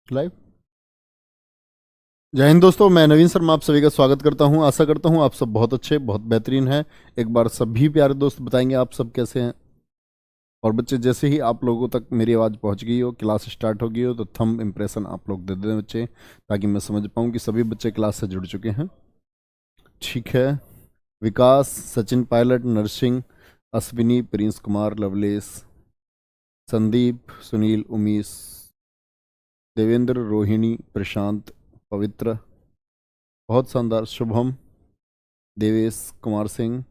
Live. जय हिंद दोस्तों, मैं नवीन शर्मा आप सभी का स्वागत करता हूं। आशा करता हूं आप सब बहुत अच्छे बहुत बेहतरीन हैं। एक बार सभी प्यारे दोस्त बताएंगे आप सब कैसे हैं। और बच्चे, जैसे ही आप लोगों तक मेरी आवाज़ पहुंच गई हो, क्लास स्टार्ट हो गई हो, तो थंब इम्प्रेशन आप लोग दे दें बच्चे, ताकि मैं समझ पाऊं कि सभी बच्चे क्लास से जुड़ चुके हैं। ठीक है। विकास, सचिन पायलट, नरसिंह, अश्विनी, प्रिंस कुमार, लवलेश, संदीप, सुनील, उमेश, देवेंद्र, रोहिणी, प्रशांत, पवित्र, बहुत शानदार, शुभम, देवेश कुमार सिंह,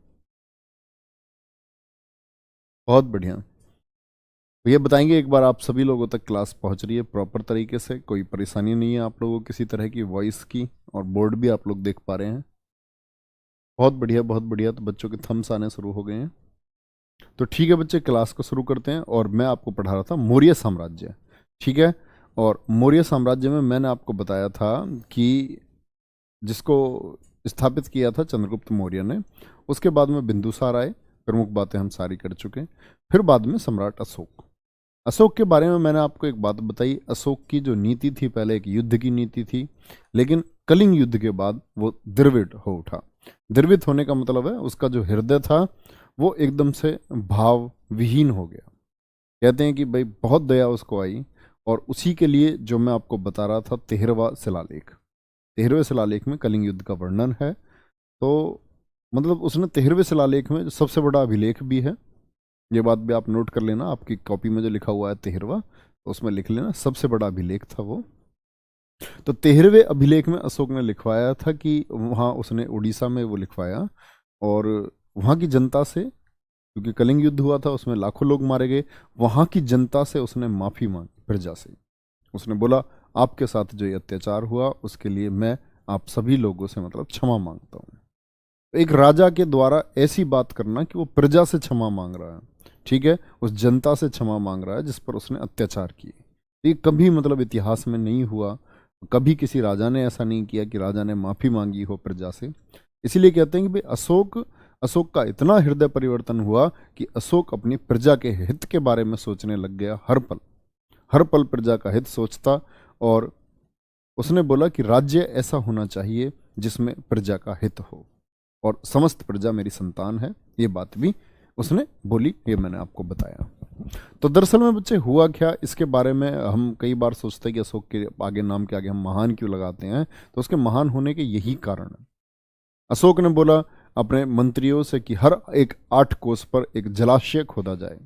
बहुत बढ़िया। तो ये बताएंगे एक बार आप सभी लोगों तक क्लास पहुंच रही है प्रॉपर तरीके से, कोई परेशानी नहीं है आप लोगों को किसी तरह की वॉइस की, और बोर्ड भी आप लोग देख पा रहे हैं। बहुत बढ़िया बहुत बढ़िया। तो बच्चों के थम्स आने शुरू हो गए हैं। तो ठीक है बच्चे, क्लास को शुरू करते हैं। और मैं आपको पढ़ा रहा था मौर्य साम्राज्य। ठीक है। और मौर्य साम्राज्य में मैंने आपको बताया था कि जिसको स्थापित किया था चंद्रगुप्त मौर्य ने, उसके बाद में बिंदुसार आए। प्रमुख बातें हम सारी कर चुके हैं। फिर बाद में सम्राट अशोक। अशोक के बारे में मैंने आपको एक बात बताई। अशोक की जो नीति थी, पहले एक युद्ध की नीति थी, लेकिन कलिंग युद्ध के बाद वो द्रविड़ हो उठा। द्रवित होने का मतलब है उसका जो हृदय था वो एकदम से भाव विहीन हो गया। कहते हैं कि भाई बहुत दया उसको आई, और उसी के लिए जो मैं आपको बता रहा था 13वां शिलालेख, 13वें शिलालेख में कलिंग युद्ध का वर्णन है। तो मतलब उसने 13वें शिलालेख में जो सबसे बड़ा अभिलेख भी है, ये बात भी आप नोट कर लेना। आपकी कॉपी में जो लिखा हुआ है 13वां, तो उसमें लिख लेना सबसे बड़ा अभिलेख था वो। तो 13वें अभिलेख में अशोक ने लिखवाया था कि वहाँ उसने उड़ीसा में वो लिखवाया, और वहाँ की जनता से, क्योंकि कलिंग युद्ध हुआ था उसमें लाखों लोग मारे गए, वहाँ की जनता से उसने माफ़ी मांगी, प्रजा से। उसने बोला आपके साथ जो ये अत्याचार हुआ उसके लिए मैं आप सभी लोगों से मतलब क्षमा मांगता हूँ। एक राजा के द्वारा ऐसी बात करना कि वो प्रजा से क्षमा मांग रहा है, ठीक है, उस जनता से क्षमा मांग रहा है जिस पर उसने अत्याचार किए। ये कभी मतलब इतिहास में नहीं हुआ। कभी किसी राजा ने ऐसा नहीं किया कि राजा ने माफी मांगी हो प्रजा से। इसीलिए कहते हैं कि भाई अशोक अशोक का इतना हृदय परिवर्तन हुआ कि अशोक अपनी प्रजा के हित के बारे में सोचने लग गया। हर पल प्रजा का हित सोचता। और उसने बोला कि राज्य ऐसा होना चाहिए जिसमें प्रजा का हित हो, और समस्त प्रजा मेरी संतान है। ये बात भी उसने बोली, ये मैंने आपको बताया। तो दरअसल में बच्चे हुआ क्या, इसके बारे में हम कई बार सोचते हैं कि अशोक के आगे, नाम के आगे हम महान क्यों लगाते हैं, तो उसके महान होने के यही कारण है। अशोक ने बोला अपने मंत्रियों से कि हर एक 8 कोस पर एक जलाशय खोदा जाए,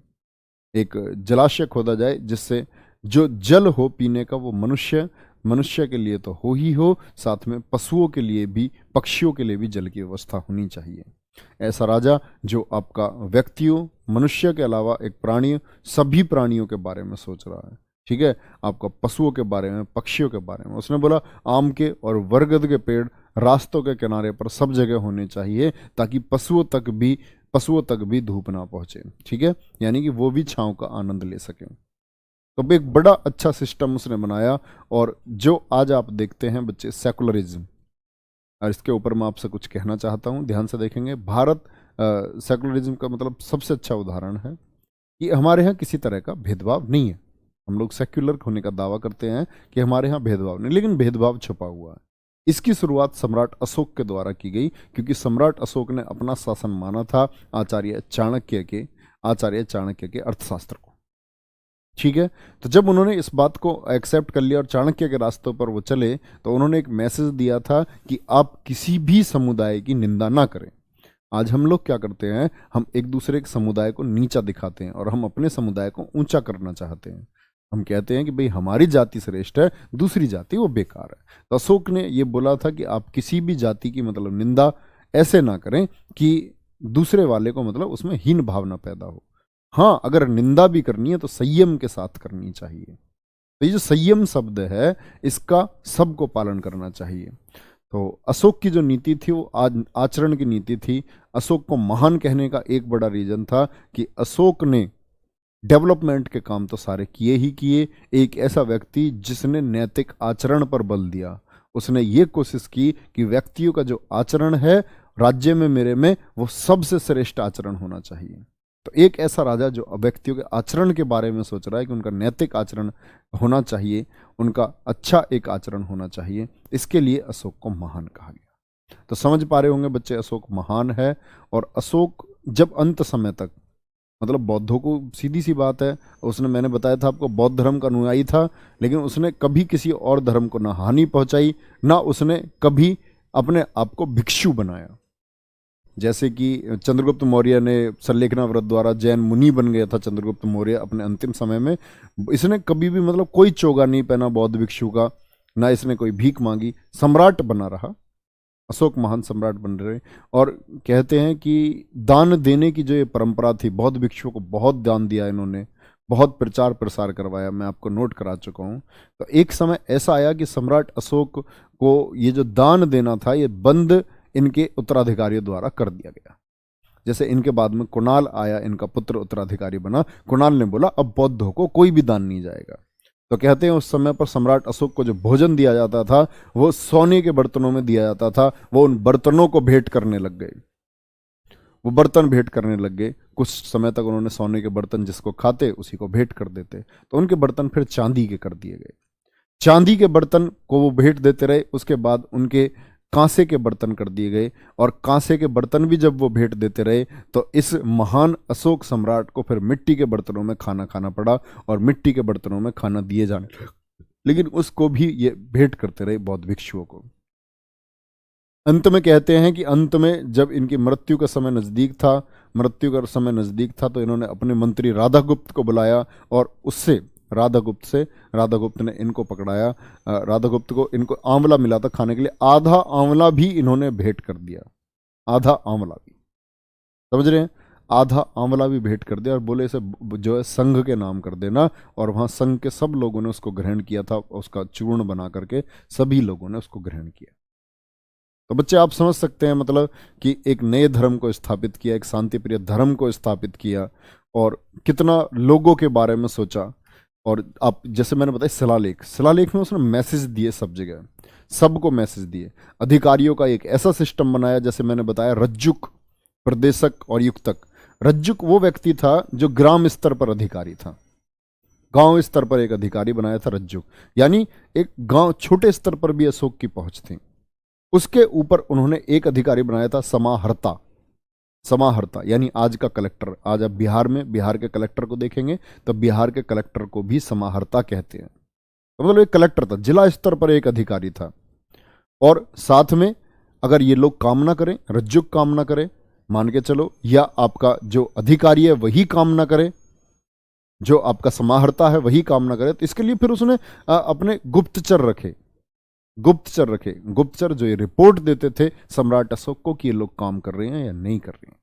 एक जलाशय खोदा जाए जिससे जो जल हो पीने का वो मनुष्य मनुष्य के लिए तो हो ही हो, साथ में पशुओं के लिए भी, पक्षियों के लिए भी जल की व्यवस्था होनी चाहिए। ऐसा राजा जो आपका व्यक्तियों, मनुष्य के अलावा एक प्राणी, सभी प्राणियों के बारे में सोच रहा है। ठीक है, आपका पशुओं के बारे में, पक्षियों के बारे में। उसने बोला आम के और बरगद के पेड़ रास्तों के किनारे पर सब जगह होने चाहिए, ताकि पशुओं तक भी धूप ना पहुंचे। ठीक है, यानी कि वो भी छांव का आनंद ले सकें। तो एक बड़ा अच्छा सिस्टम उसने बनाया। और जो आज आप देखते हैं बच्चे, सेकुलरिज्म, और इसके ऊपर मैं आपसे कुछ कहना चाहता हूँ, ध्यान से देखेंगे। भारत सेकुलरिज्म का मतलब सबसे अच्छा उदाहरण है कि हमारे यहाँ किसी तरह का भेदभाव नहीं है। हम लोग सेक्युलर होने का दावा करते हैं कि हमारे यहाँ भेदभाव नहीं, लेकिन भेदभाव छुपा हुआ है। इसकी शुरुआत सम्राट अशोक के द्वारा की गई, क्योंकि सम्राट अशोक ने अपना शासन माना था आचार्य चाणक्य के अर्थशास्त्र को। ठीक है, तो जब उन्होंने इस बात को एक्सेप्ट कर लिया और चाणक्य के रास्तों पर वो चले, तो उन्होंने एक मैसेज दिया था कि आप किसी भी समुदाय की निंदा ना करें। आज हम लोग क्या करते हैं, हम एक दूसरे के समुदाय को नीचा दिखाते हैं और हम अपने समुदाय को ऊंचा करना चाहते हैं। हम कहते हैं कि भाई हमारी जाति श्रेष्ठ है, दूसरी जाति वो बेकार है। तो अशोक ने ये बोला था कि आप किसी भी जाति की मतलब निंदा ऐसे ना करें कि दूसरे वाले को मतलब उसमें हीन भावना पैदा हो। हाँ, अगर निंदा भी करनी है तो संयम के साथ करनी चाहिए। तो ये जो संयम शब्द है, इसका सबको पालन करना चाहिए। तो अशोक की जो नीति थी वो आज आचरण की नीति थी। अशोक को महान कहने का एक बड़ा रीजन था कि अशोक ने डेवलपमेंट के काम तो सारे किए ही किए। एक ऐसा व्यक्ति जिसने नैतिक आचरण पर बल दिया, उसने ये कोशिश की कि व्यक्तियों का जो आचरण है राज्य में, मेरे में, वो सबसे श्रेष्ठ आचरण होना चाहिए। तो एक ऐसा राजा जो व्यक्तियों के आचरण के बारे में सोच रहा है कि उनका नैतिक आचरण होना चाहिए, उनका अच्छा एक आचरण होना चाहिए, इसके लिए अशोक को महान कहा गया। तो समझ पा रहे होंगे बच्चे, अशोक महान है। और अशोक जब अंत समय तक, मतलब बौद्धों को सीधी सी बात है, उसने, मैंने बताया था आपको, बौद्ध धर्म का अनुयायी था, लेकिन उसने कभी किसी और धर्म को ना हानि पहुंचाई, ना उसने कभी अपने आप को भिक्षु बनाया। जैसे कि चंद्रगुप्त मौर्य ने संलेखना व्रत द्वारा जैन मुनि बन गया था चंद्रगुप्त मौर्य अपने अंतिम समय में, इसने कभी भी मतलब कोई चोगा नहीं पहना बौद्ध भिक्षु का, ना इसने कोई भीख मांगी, सम्राट बना रहा। अशोक महान सम्राट बन रहे। और कहते हैं कि दान देने की जो ये परंपरा थी, बौद्ध भिक्षुओं को बहुत दान दिया इन्होंने, बहुत प्रचार प्रसार करवाया, मैं आपको नोट करा चुका हूँ। तो एक समय ऐसा आया कि सम्राट अशोक को ये जो दान देना था ये बंद इनके उत्तराधिकारियों द्वारा कर दिया गया। जैसे इनके बाद में कुणाल आया, इनका पुत्र उत्तराधिकारी बना, कुणाल ने बोला अब बौद्धों को कोई भी दान नहीं जाएगा। तो कहते हैं उस समय पर सम्राट अशोक को जो भोजन दिया जाता था वो सोने के बर्तनों में दिया जाता था, वो उन बर्तनों को भेंट करने लग गए, वो बर्तन भेंट करने लग गए। कुछ समय तक उन्होंने सोने के बर्तन जिसको खाते उसी को भेंट कर देते, तो उनके बर्तन फिर चांदी के कर दिए गए, चांदी के बर्तन को वो भेंट देते रहे। उसके बाद उनके कांसे के बर्तन कर दिए गए, और कांसे के बर्तन भी जब वो भेंट देते रहे तो इस महान अशोक सम्राट को फिर मिट्टी के बर्तनों में खाना खाना पड़ा, और मिट्टी के बर्तनों में खाना दिए जाने लगे, लेकिन उसको भी ये भेंट करते रहे बौद्ध भिक्षुओं को। अंत में कहते हैं कि अंत में जब इनकी मृत्यु का समय नजदीक था, तो इन्होंने अपने मंत्री राधागुप्त को बुलाया, और उससे राधागुप्त ने इनको पकड़ाया। राधागुप्त को इनको आंवला मिला था खाने के लिए, आधा आंवला भी इन्होंने भेंट कर दिया, आधा आंवला भी, समझ रहे हैं, आधा आंवला भी भेंट कर दिया, और बोले इसे जो है संघ के नाम कर देना। और वहां संघ के सब लोगों ने उसको ग्रहण किया था, उसका चूर्ण बना करके सभी लोगों ने उसको ग्रहण किया। तो बच्चे आप समझ सकते हैं मतलब कि एक नए धर्म को स्थापित किया, एक शांति प्रिय धर्म को स्थापित किया, और कितना लोगों के बारे में सोचा। और आप जैसे मैंने बताया शिलालेख में उसने मैसेज दिए, सब जगह सबको मैसेज दिए। अधिकारियों का एक ऐसा सिस्टम बनाया, जैसे मैंने बताया रज्जुक, प्रदेशक और युक्तक। रज्जुक वो व्यक्ति था जो ग्राम स्तर पर अधिकारी था, गांव स्तर पर एक अधिकारी बनाया था रज्जुक, यानी एक गांव छोटे स्तर पर भी अशोक की पहुंच थी। उसके ऊपर उन्होंने एक अधिकारी बनाया था समाहर्ता, यानी आज का कलेक्टर। आज आप बिहार के कलेक्टर को देखेंगे तो बिहार के कलेक्टर को भी समाहर्ता कहते हैं। तो मतलब एक कलेक्टर था, जिला स्तर पर एक अधिकारी था। और साथ में अगर ये लोग काम ना करें, रज्जुक काम ना करे, मान के चलो, या आपका जो अधिकारी है वही काम ना करे, जो आपका समाहर्ता है वही काम ना करे, तो इसके लिए फिर उसने अपने गुप्तचर जो ये रिपोर्ट देते थे सम्राट अशोक को कि ये लोग काम कर रहे हैं या नहीं कर रहे हैं।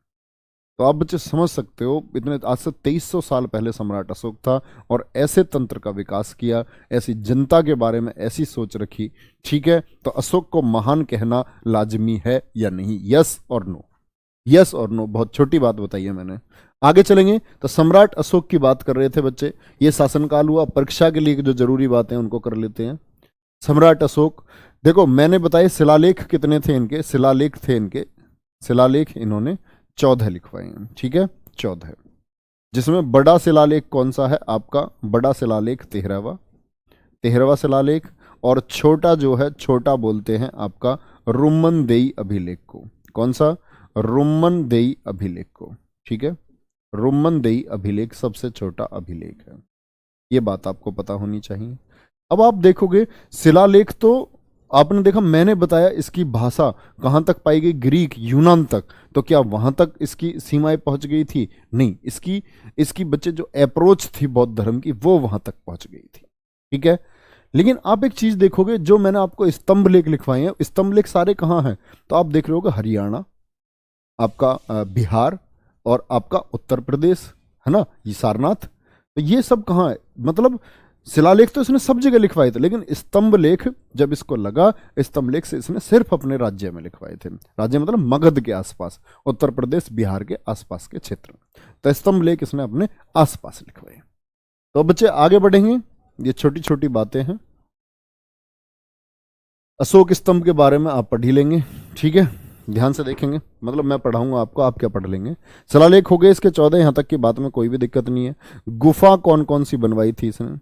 तो आप बच्चे समझ सकते हो, इतने आज से 2300 साल पहले सम्राट अशोक था, और ऐसे तंत्र का विकास किया, ऐसी जनता के बारे में ऐसी सोच रखी। ठीक है, तो अशोक को महान कहना लाजमी है या नहीं? यस और नो, बहुत छोटी बात बताई है मैंने। आगे चलेंगे तो सम्राट अशोक की बात कर रहे थे बच्चे, ये शासनकाल हुआ। परीक्षा के लिए जो जरूरी बातें उनको कर लेते हैं। सम्राट अशोक, देखो मैंने बताया शिलालेख कितने थे इनके, शिलालेख इन्होंने 14 लिखवाए हैं। ठीक है, 14, जिसमें बड़ा शिलालेख कौन सा है आपका? बड़ा शिलालेख 13वां शिलालेख, और छोटा जो है, छोटा बोलते हैं आपका रुम्मनदेई अभिलेख को। कौन सा? रुम्मनदेई अभिलेख को। ठीक है, रुम्मनदेई अभिलेख सबसे छोटा अभिलेख है, ये बात आपको पता होनी चाहिए। अब आप देखोगे शिलालेख तो आपने देखा, मैंने बताया इसकी भाषा कहां तक पाई गई? ग्रीक, यूनान तक। तो क्या वहां तक इसकी सीमाएं पहुंच गई थी? नहीं, इसकी बच्चे जो अप्रोच थी बौद्ध धर्म की वो वहां तक पहुंच गई थी। ठीक है, लेकिन आप एक चीज देखोगे, जो मैंने आपको स्तंभ लेख लिखवाए हैं, स्तंभ लेख सारे कहां हैं? तो आप देख रहे होगे हरियाणा, आपका बिहार, और आपका उत्तर प्रदेश, है ना, ये सारनाथ। तो ये सब कहां है? मतलब शिलालेख तो इसने सब जगह लिखवाए थे, लेकिन स्तंभ लेख जब इसको लगा, स्तंभ लेख से इसने सिर्फ अपने राज्य में लिखवाए थे। राज्य मतलब मगध के आसपास, उत्तर प्रदेश बिहार के आसपास के क्षेत्र में। तो स्तंभ लेख इसने अपने आसपास लिखवाए। तो बच्चे आगे बढ़ेंगे, ये छोटी छोटी बातें हैं। अशोक स्तंभ के बारे में आप पढ़ ही लेंगे। ठीक है, ध्यान से देखेंगे, मतलब मैं पढ़ाऊंगा आपको, आप क्या पढ़ लेंगे। शिलालेख हो गए इसके 14, यहां तक की बात में कोई भी दिक्कत नहीं है। गुफा कौन कौन सी बनवाई थी इसने,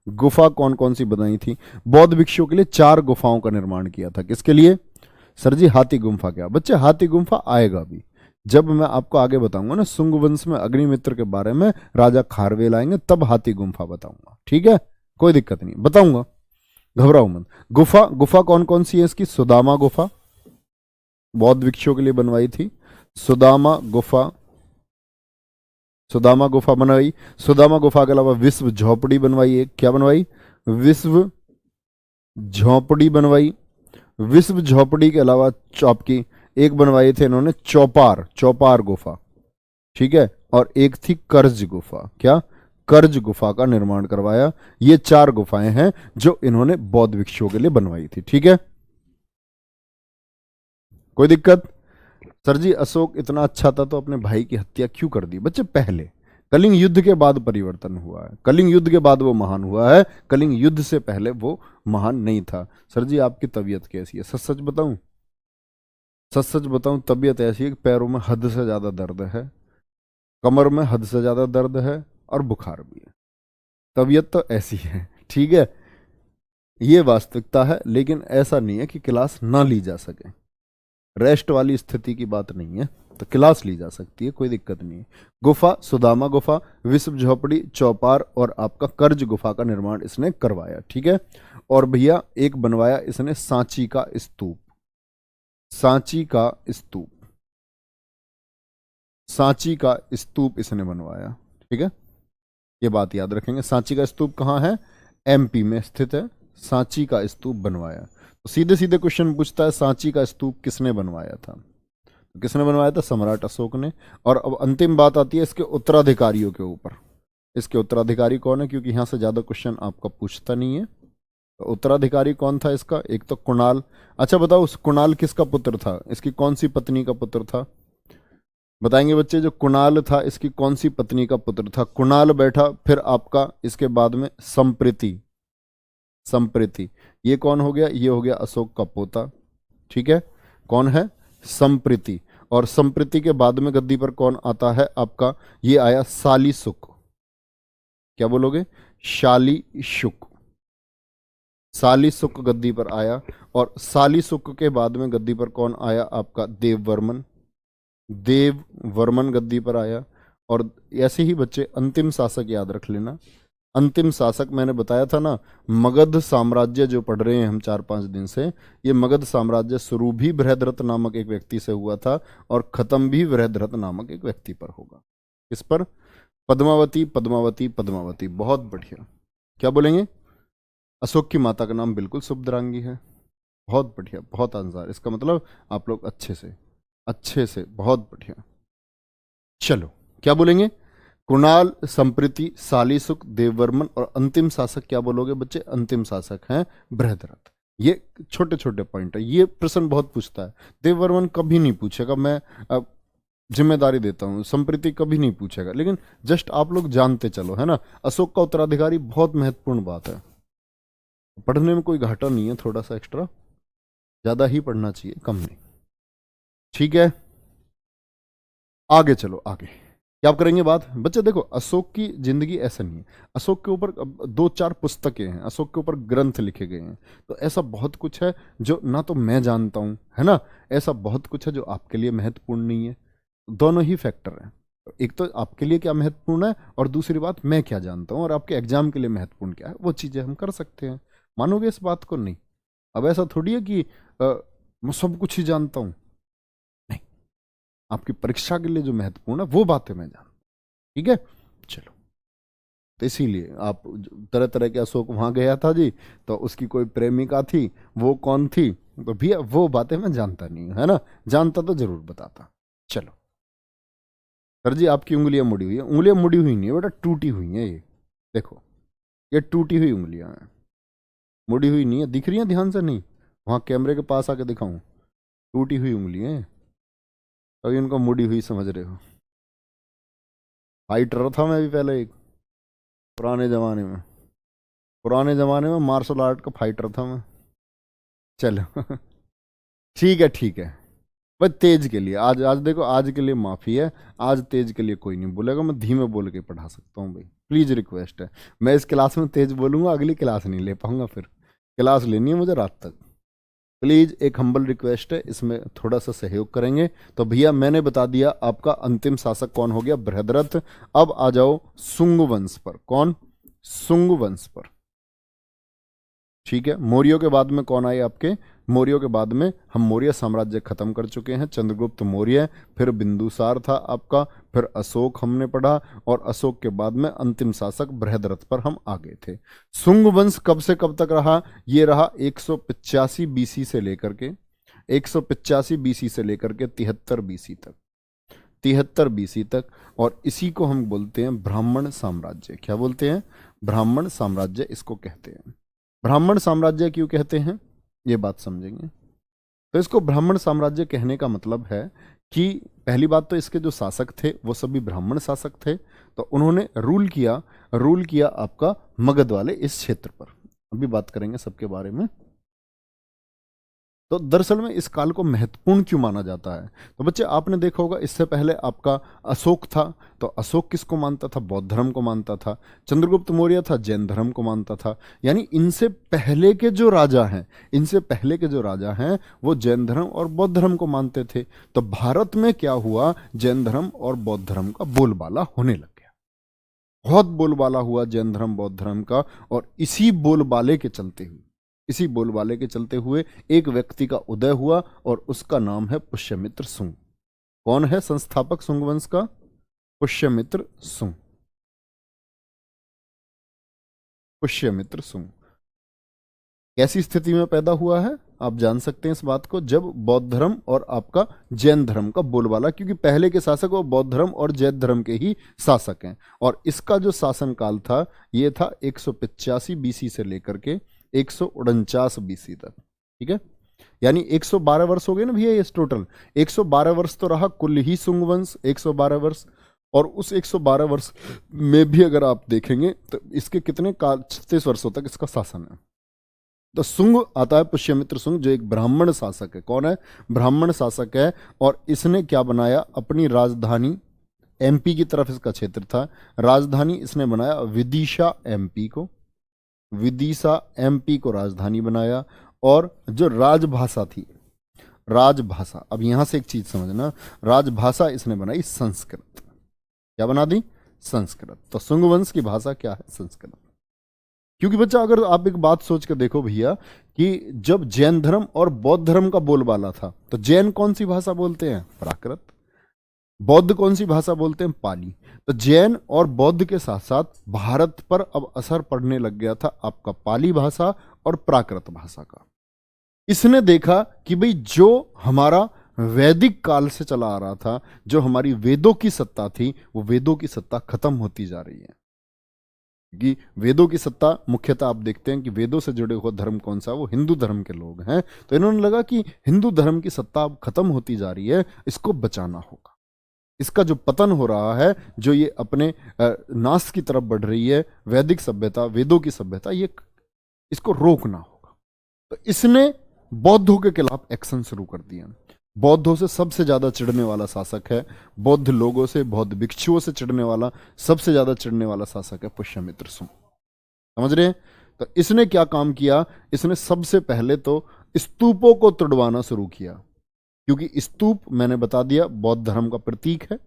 गुफा कौन कौन सी बनाई थी। बौद्ध भिक्षुओं के लिए 4 गुफाओं का निर्माण किया था। किसके लिए सर जी, हाथी गुम्फा। क्या बच्चे, हाथी गुम्फा आएगा भी जब मैं आपको आगे बताऊंगा ना, शुंग वंश में अग्निमित्र के बारे में, राजा खारवेल आएंगे तब हाथी गुम्फा बताऊंगा, ठीक है, कोई दिक्कत नहीं, बताऊंगा, घबराओ मत। गुफा, गुफा कौन कौन सी है इसकी, सुदामा गुफा बौद्ध भिक्षुओं के लिए बनवाई थी, सुदामा गुफा, सुदामा गुफा बनवाई। सुदामा गुफा के अलावा विश्व झोपड़ी बनवाई, एक क्या बनवाई, विश्व झोपड़ी बनवाई। विश्व झोपड़ी के अलावा आपकी एक बनवाई थे इन्होंने चौपार, चौपार गुफा, ठीक है, और एक थी कर्ज गुफा। क्या, कर्ज गुफा का निर्माण करवाया। ये 4 गुफाएं हैं जो इन्होंने बौद्ध भिक्षुओं के लिए बनवाई थी, ठीक है, कोई दिक्कत। सर जी अशोक इतना अच्छा था तो अपने भाई की हत्या क्यों कर दी। बच्चे पहले कलिंग युद्ध के बाद परिवर्तन हुआ है, कलिंग युद्ध के बाद वो महान हुआ है, कलिंग युद्ध से पहले वो महान नहीं था। सर जी आपकी तबीयत कैसी है, सच सच बताऊं, सच सच बताऊं, तबीयत ऐसी है कि पैरों में हद से ज्यादा दर्द है, कमर में हद से ज्यादा दर्द है, और बुखार भी है। तबीयत तो ऐसी है, ठीक है, ये वास्तविकता है, लेकिन ऐसा नहीं है कि क्लास ना ली जा सके। रेस्ट वाली स्थिति की बात नहीं है, तो क्लास ली जा सकती है, कोई दिक्कत नहीं है। गुफा, सुदामा गुफा, विश्व झोपड़ी, चौपार और आपका कर्ज गुफा का निर्माण इसने करवाया, ठीक है। और भैया एक बनवाया इसने सांची का स्तूप, सांची का स्तूप, सांची का स्तूप इसने बनवाया, ठीक है, ये बात याद रखेंगे। सांची का स्तूप कहाँ है, एमपी में स्थित है, सांची का स्तूप बनवाया। तो सीधे सीधे क्वेश्चन पूछता है सांची का स्तूप किसने बनवाया था, तो किसने बनवाया था, सम्राट अशोक ने। और अब अंतिम बात आती है इसके उत्तराधिकारियों के ऊपर, इसके उत्तराधिकारी कौन है, क्योंकि यहां से ज्यादा क्वेश्चन आपका पूछता नहीं है। तो उत्तराधिकारी कौन था इसका, एक तो कुणाल। अच्छा बताओ उस कुणाल किसका पुत्र था, इसकी कौन सी पत्नी का पुत्र था, बताएंगे बच्चे। जो कुणाल था इसकी कौन सी पत्नी का पुत्र था, कुणाल बैठा, फिर आपका इसके बाद में संप्रीति, संप्रीति, ये कौन हो गया, ये हो गया अशोक का पोता, ठीक है, कौन है, संप्रीति। और संप्रीति के बाद में गद्दी पर कौन आता है आपका, ये आया शालीशुक, क्या बोलोगे, शालीशुक, शालीशुक गद्दी पर आया। और शालीशुक के बाद में गद्दी पर कौन आया आपका, देववर्मन, देववर्मन गद्दी पर आया। और ऐसे ही बच्चे अंतिम शासक याद रख लेना, अंतिम शासक मैंने बताया था ना, मगध साम्राज्य जो पढ़ रहे हैं हम 4-5 दिन से, ये मगध साम्राज्य शुरू भी बृहद्रथ नामक एक व्यक्ति से हुआ था और खत्म भी बृहद्रथ नामक एक व्यक्ति पर होगा। किस पर, पद्मावती, पद्मावती, पद्मावती, बहुत बढ़िया। क्या बोलेंगे, अशोक की माता का नाम बिल्कुल सुभद्रांगी है, बहुत बढ़िया, बहुत आंसर, इसका मतलब आप लोग अच्छे से, अच्छे से, बहुत बढ़िया। चलो क्या बोलेंगे, कुणाल, संप्रीति, शालीशुक, देववर्मन, और अंतिम शासक क्या बोलोगे बच्चे, अंतिम शासक हैं बृहद्रथ। ये छोटे छोटे पॉइंट है, ये प्रश्न बहुत पूछता है। देववर्मन कभी नहीं पूछेगा, मैं जिम्मेदारी देता हूं, संप्रीति कभी नहीं पूछेगा, लेकिन जस्ट आप लोग जानते चलो, है ना। अशोक का उत्तराधिकारी बहुत महत्वपूर्ण बात है, पढ़ने में कोई घाटा नहीं है, थोड़ा सा एक्स्ट्रा ज्यादा ही पढ़ना चाहिए, कम नहीं, ठीक है। आगे चलो, आगे क्या आप करेंगे बात बच्चे। देखो अशोक की जिंदगी ऐसा नहीं है, अशोक के ऊपर 2-4 पुस्तकें हैं, अशोक के ऊपर ग्रंथ लिखे गए हैं, तो ऐसा बहुत कुछ है जो ना तो मैं जानता हूं, है ना, ऐसा बहुत कुछ है जो आपके लिए महत्वपूर्ण नहीं है। दोनों ही फैक्टर हैं, एक तो आपके लिए क्या महत्वपूर्ण है और दूसरी बात मैं क्या जानता हूं और आपके एग्जाम के लिए महत्वपूर्ण क्या है, वो चीजें हम कर सकते हैं। मानोगे इस बात को, नहीं। अब ऐसा थोड़ी है कि मैं सब कुछ ही जानता हूं, नहीं, आपकी परीक्षा के लिए जो महत्वपूर्ण है वो बातें मैं जानता हूं, ठीक है। चलो, तो इसीलिए आप तरह तरह के अशोक वहां गया था जी, तो उसकी कोई प्रेमिका थी, वो कौन थी, तो भैया वो बातें मैं जानता नहीं हूं, है ना, जानता तो जरूर बताता। चलो सर जी आपकी उंगलियां मुड़ी हुई है, उंगलियां मुड़ी हुई नहीं है बेटा, टूटी हुई हैं ये, देखो ये टूटी हुई उंगलियां हैं, मुड़ी हुई नहीं है, दिख रही हैं ध्यान से, नहीं वहां कैमरे के पास आके दिखाऊं, टूटी हुई उंगलियां हैं, तभी उनको मुड़ी हुई समझ रहे हो। फाइटर था मैं भी पहले एक, पुराने जमाने में, पुराने जमाने में मार्शल आर्ट का फाइटर था मैं। चलो ठीक है, ठीक है, पर तेज के लिए आज आज देखो, आज के लिए माफ़ी है, आज तेज के लिए कोई नहीं बोलेगा, मैं धीमे बोल के पढ़ा सकता हूँ भाई, प्लीज़ रिक्वेस्ट है। मैं इस क्लास में तेज बोलूँगा, अगली क्लास नहीं ले पाऊँगा, फिर क्लास लेनी है मुझे रात तक। प्लीज़ एक हम्बल रिक्वेस्ट है, इसमें थोड़ा सा सहयोग करेंगे। तो भैया मैंने बता दिया आपका अंतिम शासक कौन हो गया, बृहद्रथ। अब आ जाओ सुंग वंश पर। कौन? सुंग वंश पर। ठीक है, मौर्यों के बाद में कौन आए आपके? मौर्यों के बाद में हम मौर्य साम्राज्य खत्म कर चुके हैं, चंद्रगुप्त मौर्य, फिर बिंदुसार था आपका, फिर अशोक हमने पढ़ा, और अशोक के बाद में अंतिम शासक बृहद्रथ पर हम आ गए थे। सुंग वंश कब से कब तक रहा? ये रहा 185 बीसी से लेकर के 185 बीसी से लेकर के 73 बीसी तक, 73 बीसी तक। और इसी को हम बोलते हैं ब्राह्मण साम्राज्य। क्या बोलते हैं? ब्राह्मण साम्राज्य इसको कहते हैं। ब्राह्मण साम्राज्य क्यों कहते हैं, ये बात समझेंगे। तो इसको ब्राह्मण साम्राज्य कहने का मतलब है कि पहली बात तो इसके जो शासक थे वो सभी ब्राह्मण शासक थे, तो उन्होंने रूल किया आपका मगध वाले इस क्षेत्र पर। अभी बात करेंगे सबके बारे में। तो दरअसल में इस काल को महत्वपूर्ण क्यों माना जाता है? तो बच्चे आपने देखा होगा, इससे पहले आपका अशोक था, तो अशोक किसको मानता था? बौद्ध धर्म को मानता था। चंद्रगुप्त मौर्य था, जैन धर्म को मानता था। यानी इनसे पहले के जो राजा हैं वो जैन धर्म और बौद्ध धर्म को मानते थे। तो भारत में क्या हुआ, जैन धर्म और बौद्ध धर्म का बोलबाला होने लग गया, बहुत बोलबाला हुआ जैन धर्म बौद्ध धर्म का। और इसी बोलबाले के चलते हुए एक व्यक्ति का उदय हुआ, और उसका नाम है पुष्यमित्र सुंग। कौन है संस्थापक सुंग वंश का? पुष्यमित्र सुंग। पुष्यमित्र सुंग कैसी स्थिति में पैदा हुआ है आप जान सकते हैं इस बात को, जब बौद्ध धर्म और आपका जैन धर्म का बोलबाला, क्योंकि पहले के शासक वो बौद्ध धर्म और जैन धर्म के ही शासक हैं। और इसका जो शासन काल था ये था 185 बीसी से लेकर के 149 बीसी तक। ठीक है, यानी 112 वर्ष हो गए ना भैया, ये टोटल 112 वर्ष तो रहा कुल ही सुंग वंश, 112 वर्ष। और उस 112 वर्ष में भी अगर आप देखेंगे तो इसके कितने काल, 36 वर्षों तक इसका शासन है। तो सुंग आता है पुष्यमित्र सुंग, जो एक ब्राह्मण शासक है। कौन है? ब्राह्मण शासक है। और इसने क्या बनाया? अपनी राजधानी, एमपी की तरफ इसका क्षेत्र था, राजधानी इसने बनाया विदिशा एमपी को, विदिशा एमपी को राजधानी बनाया। और जो राजभाषा थी, राजभाषा, अब यहां से एक चीज समझना, राजभाषा इसने बनाई संस्कृत। क्या बना दी? संस्कृत। तो सुंग वंश की भाषा क्या है? संस्कृत। क्योंकि बच्चा अगर आप एक बात सोच कर देखो भैया, कि जब जैन धर्म और बौद्ध धर्म का बोलबाला था, तो जैन कौन सी भाषा बोलते हैं? प्राकृत। बौद्ध कौन सी भाषा बोलते हैं? पाली। तो जैन और बौद्ध के साथ साथ भारत पर अब असर पड़ने लग गया था आपका पाली भाषा और प्राकृत भाषा का। इसने देखा कि भाई जो हमारा वैदिक काल से चला आ रहा था, जो हमारी वेदों की सत्ता थी, वो वेदों की सत्ता खत्म होती जा रही है। कि वेदों की सत्ता मुख्यतः आप देखते हैं कि वेदों से जुड़े हुए धर्म कौन सा? वो हिंदू धर्म के लोग हैं। तो इन्होंने लगा कि हिंदू धर्म की सत्ता अब खत्म होती जा रही है, इसको बचाना होगा। इसका जो पतन हो रहा है, जो ये अपने नाश की तरफ बढ़ रही है वैदिक सभ्यता, वेदों की सभ्यता, ये इसको रोकना होगा। तो इसने बौद्धों के खिलाफ एक्शन शुरू कर दिया। बौद्धों से सबसे ज्यादा चिढ़ने वाला शासक है, बौद्ध लोगों से, बौद्ध भिक्षुओं से चिढ़ने वाला, सबसे ज्यादा चिढ़ने वाला शासक है पुष्यमित्र सुंग। समझ रहे हैं? तो इसने क्या काम किया? इसने सबसे पहले तो स्तूपों को तुड़वाना शुरू किया, क्योंकि स्तूप मैंने बता दिया बौद्ध धर्म का प्रतीक है।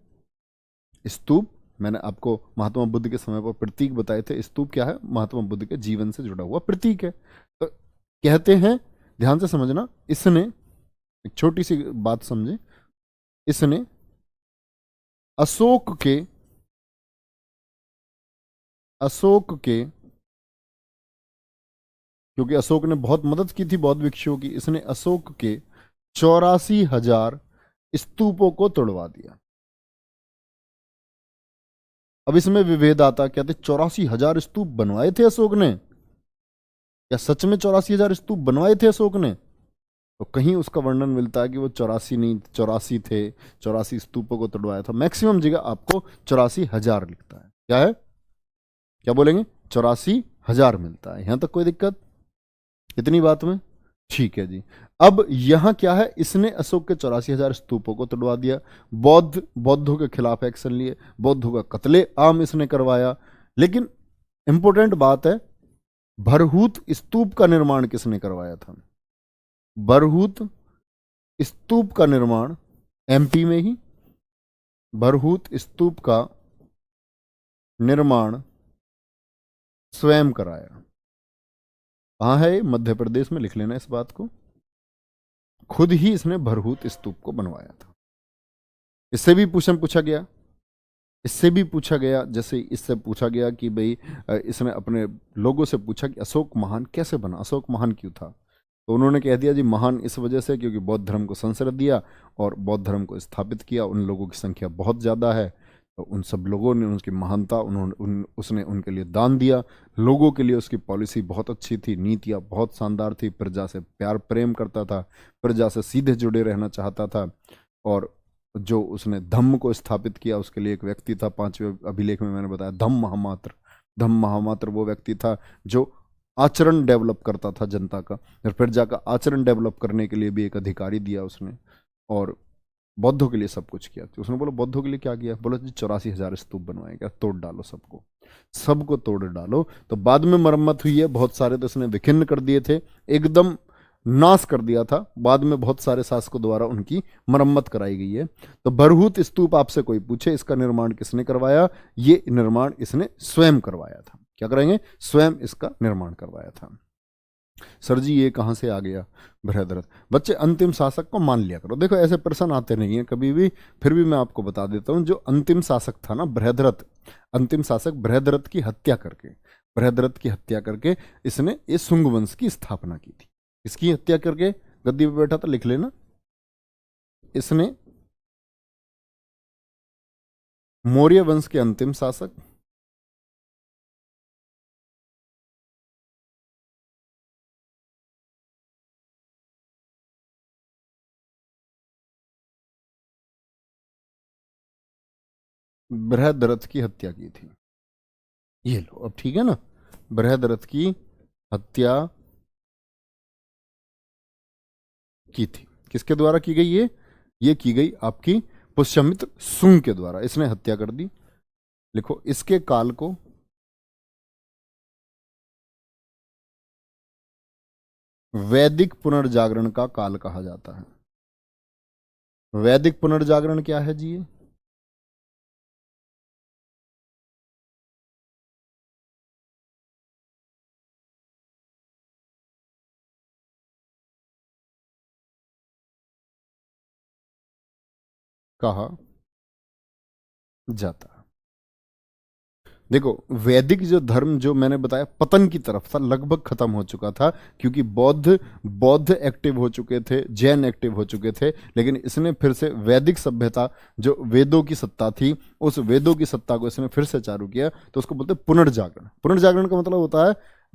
स्तूप मैंने आपको महात्मा बुद्ध के समय पर प्रतीक बताए थे। स्तूप क्या है? महात्मा बुद्ध के जीवन से जुड़ा हुआ प्रतीक है। तो कहते हैं, ध्यान से समझना, इसने एक छोटी सी बात समझे, इसने अशोक के क्योंकि अशोक ने बहुत मदद की थी बौद्ध भिक्षुओं की, इसने अशोक के 84,000 स्तूपों को तोड़वा दिया। अब इसमें विभेद आता, कहते 84,000 स्तूप बनवाए थे अशोक ने? क्या सच में 84,000 स्तूप बनवाए थे अशोक ने? तो कहीं उसका वर्णन मिलता है कि वो 84 नहीं, 84 थे, 84 स्तूपों को तोड़वाया था। मैक्सिमम जगह आपको 84,000 लिखता है। क्या है? क्या बोलेंगे? 84,000 मिलता है। यहां तक कोई दिक्कत? इतनी बात में ठीक है जी। अब यहां क्या है, इसने अशोक के 84,000 स्तूपों को तुड़वा दिया, बौद्धों के खिलाफ एक्शन लिए, बौद्धों का कत्ले आम इसने करवाया। लेकिन इंपॉर्टेंट बात है, भरहूत स्तूप का निर्माण किसने करवाया था? भरहूत स्तूप का निर्माण एमपी में ही, भरहूत स्तूप का निर्माण स्वयं कराया। कहां है? मध्य प्रदेश में, लिख लेना इस बात को। खुद ही इसने भरहूत स्तूप को बनवाया था। इससे भी पूछा गया, इससे भी पूछा गया, जैसे इससे पूछा गया कि भाई इसने अपने लोगों से पूछा कि अशोक महान कैसे बना, अशोक महान क्यों था? तो उन्होंने कह दिया जी महान इस वजह से क्योंकि बौद्ध धर्म को संसर्ग दिया और बौद्ध धर्म को स्थापित किया। उन लोगों की संख्या बहुत ज़्यादा है, तो उन सब लोगों ने उनकी महानता उसने उनके लिए दान दिया। लोगों के लिए उसकी पॉलिसी बहुत अच्छी थी, नीतियाँ बहुत शानदार थी, प्रजा से प्यार प्रेम करता था, प्रजा से सीधे जुड़े रहना चाहता था। और जो उसने धम्म को स्थापित किया उसके लिए एक व्यक्ति था, 5वें अभिलेख में मैंने बताया, धम्म महामात्र। धम्म महामात्र वो व्यक्ति था जो आचरण डेवलप करता था जनता का, और प्रजा का आचरण डेवलप करने के लिए भी एक अधिकारी दिया उसने। और बौद्धों के लिए सब कुछ किया। तो उसने बोला बौद्धों के लिए क्या किया? बोला जी 84,000 स्तूप बनवाए, क्या तोड़ डालो सबको, सबको तोड़ डालो। तो बाद में मरम्मत हुई है, बहुत सारे तो उसने विखिन्न कर दिए थे, एकदम नाश कर दिया था। बाद में बहुत सारे शासकों द्वारा उनकी मरम्मत कराई गई है। तो भरहूत स्तूप आपसे कोई पूछे इसका निर्माण किसने करवाया? ये निर्माण इसने स्वयं करवाया था। क्या करेंगे? स्वयं इसका निर्माण करवाया था। सर जी ये कहां से आ गया बृहद्रथ? बच्चे अंतिम शासक को मान लिया करो। देखो ऐसे प्रश्न आते नहीं है कभी भी, फिर भी मैं आपको बता देता हूं। जो अंतिम शासक था ना बृहद्रथ, अंतिम शासक बृहद्रथ की हत्या करके, बृहद्रथ की हत्या करके इसने इस शुंग वंश की स्थापना की थी। इसकी हत्या करके गद्दी पे बैठा था, लिख लेना। इसने मौर्य वंश के अंतिम शासक बृहद्रथ की हत्या की थी। ये लो अब ठीक है ना, बृहद्रथ की हत्या की थी। किसके द्वारा की गई? ये की गई आपकी पुष्यमित्र शुंग के द्वारा, इसने हत्या कर दी। लिखो इसके काल को वैदिक पुनर्जागरण का काल कहा जाता है। वैदिक पुनर्जागरण क्या है जी? ये कहा जाता है। देखो वैदिक जो धर्म जो मैंने बताया पतन की तरफ था, लगभग खत्म हो चुका था, क्योंकि बौद्ध बौद्ध एक्टिव हो चुके थे, जैन एक्टिव हो चुके थे। लेकिन इसने फिर से वैदिक सभ्यता, जो वेदों की सत्ता थी, उस वेदों की सत्ता को इसने फिर से चालू किया। तो उसको बोलते हैं पुनर्जागरण। पुनर्जागरण का मतलब होता है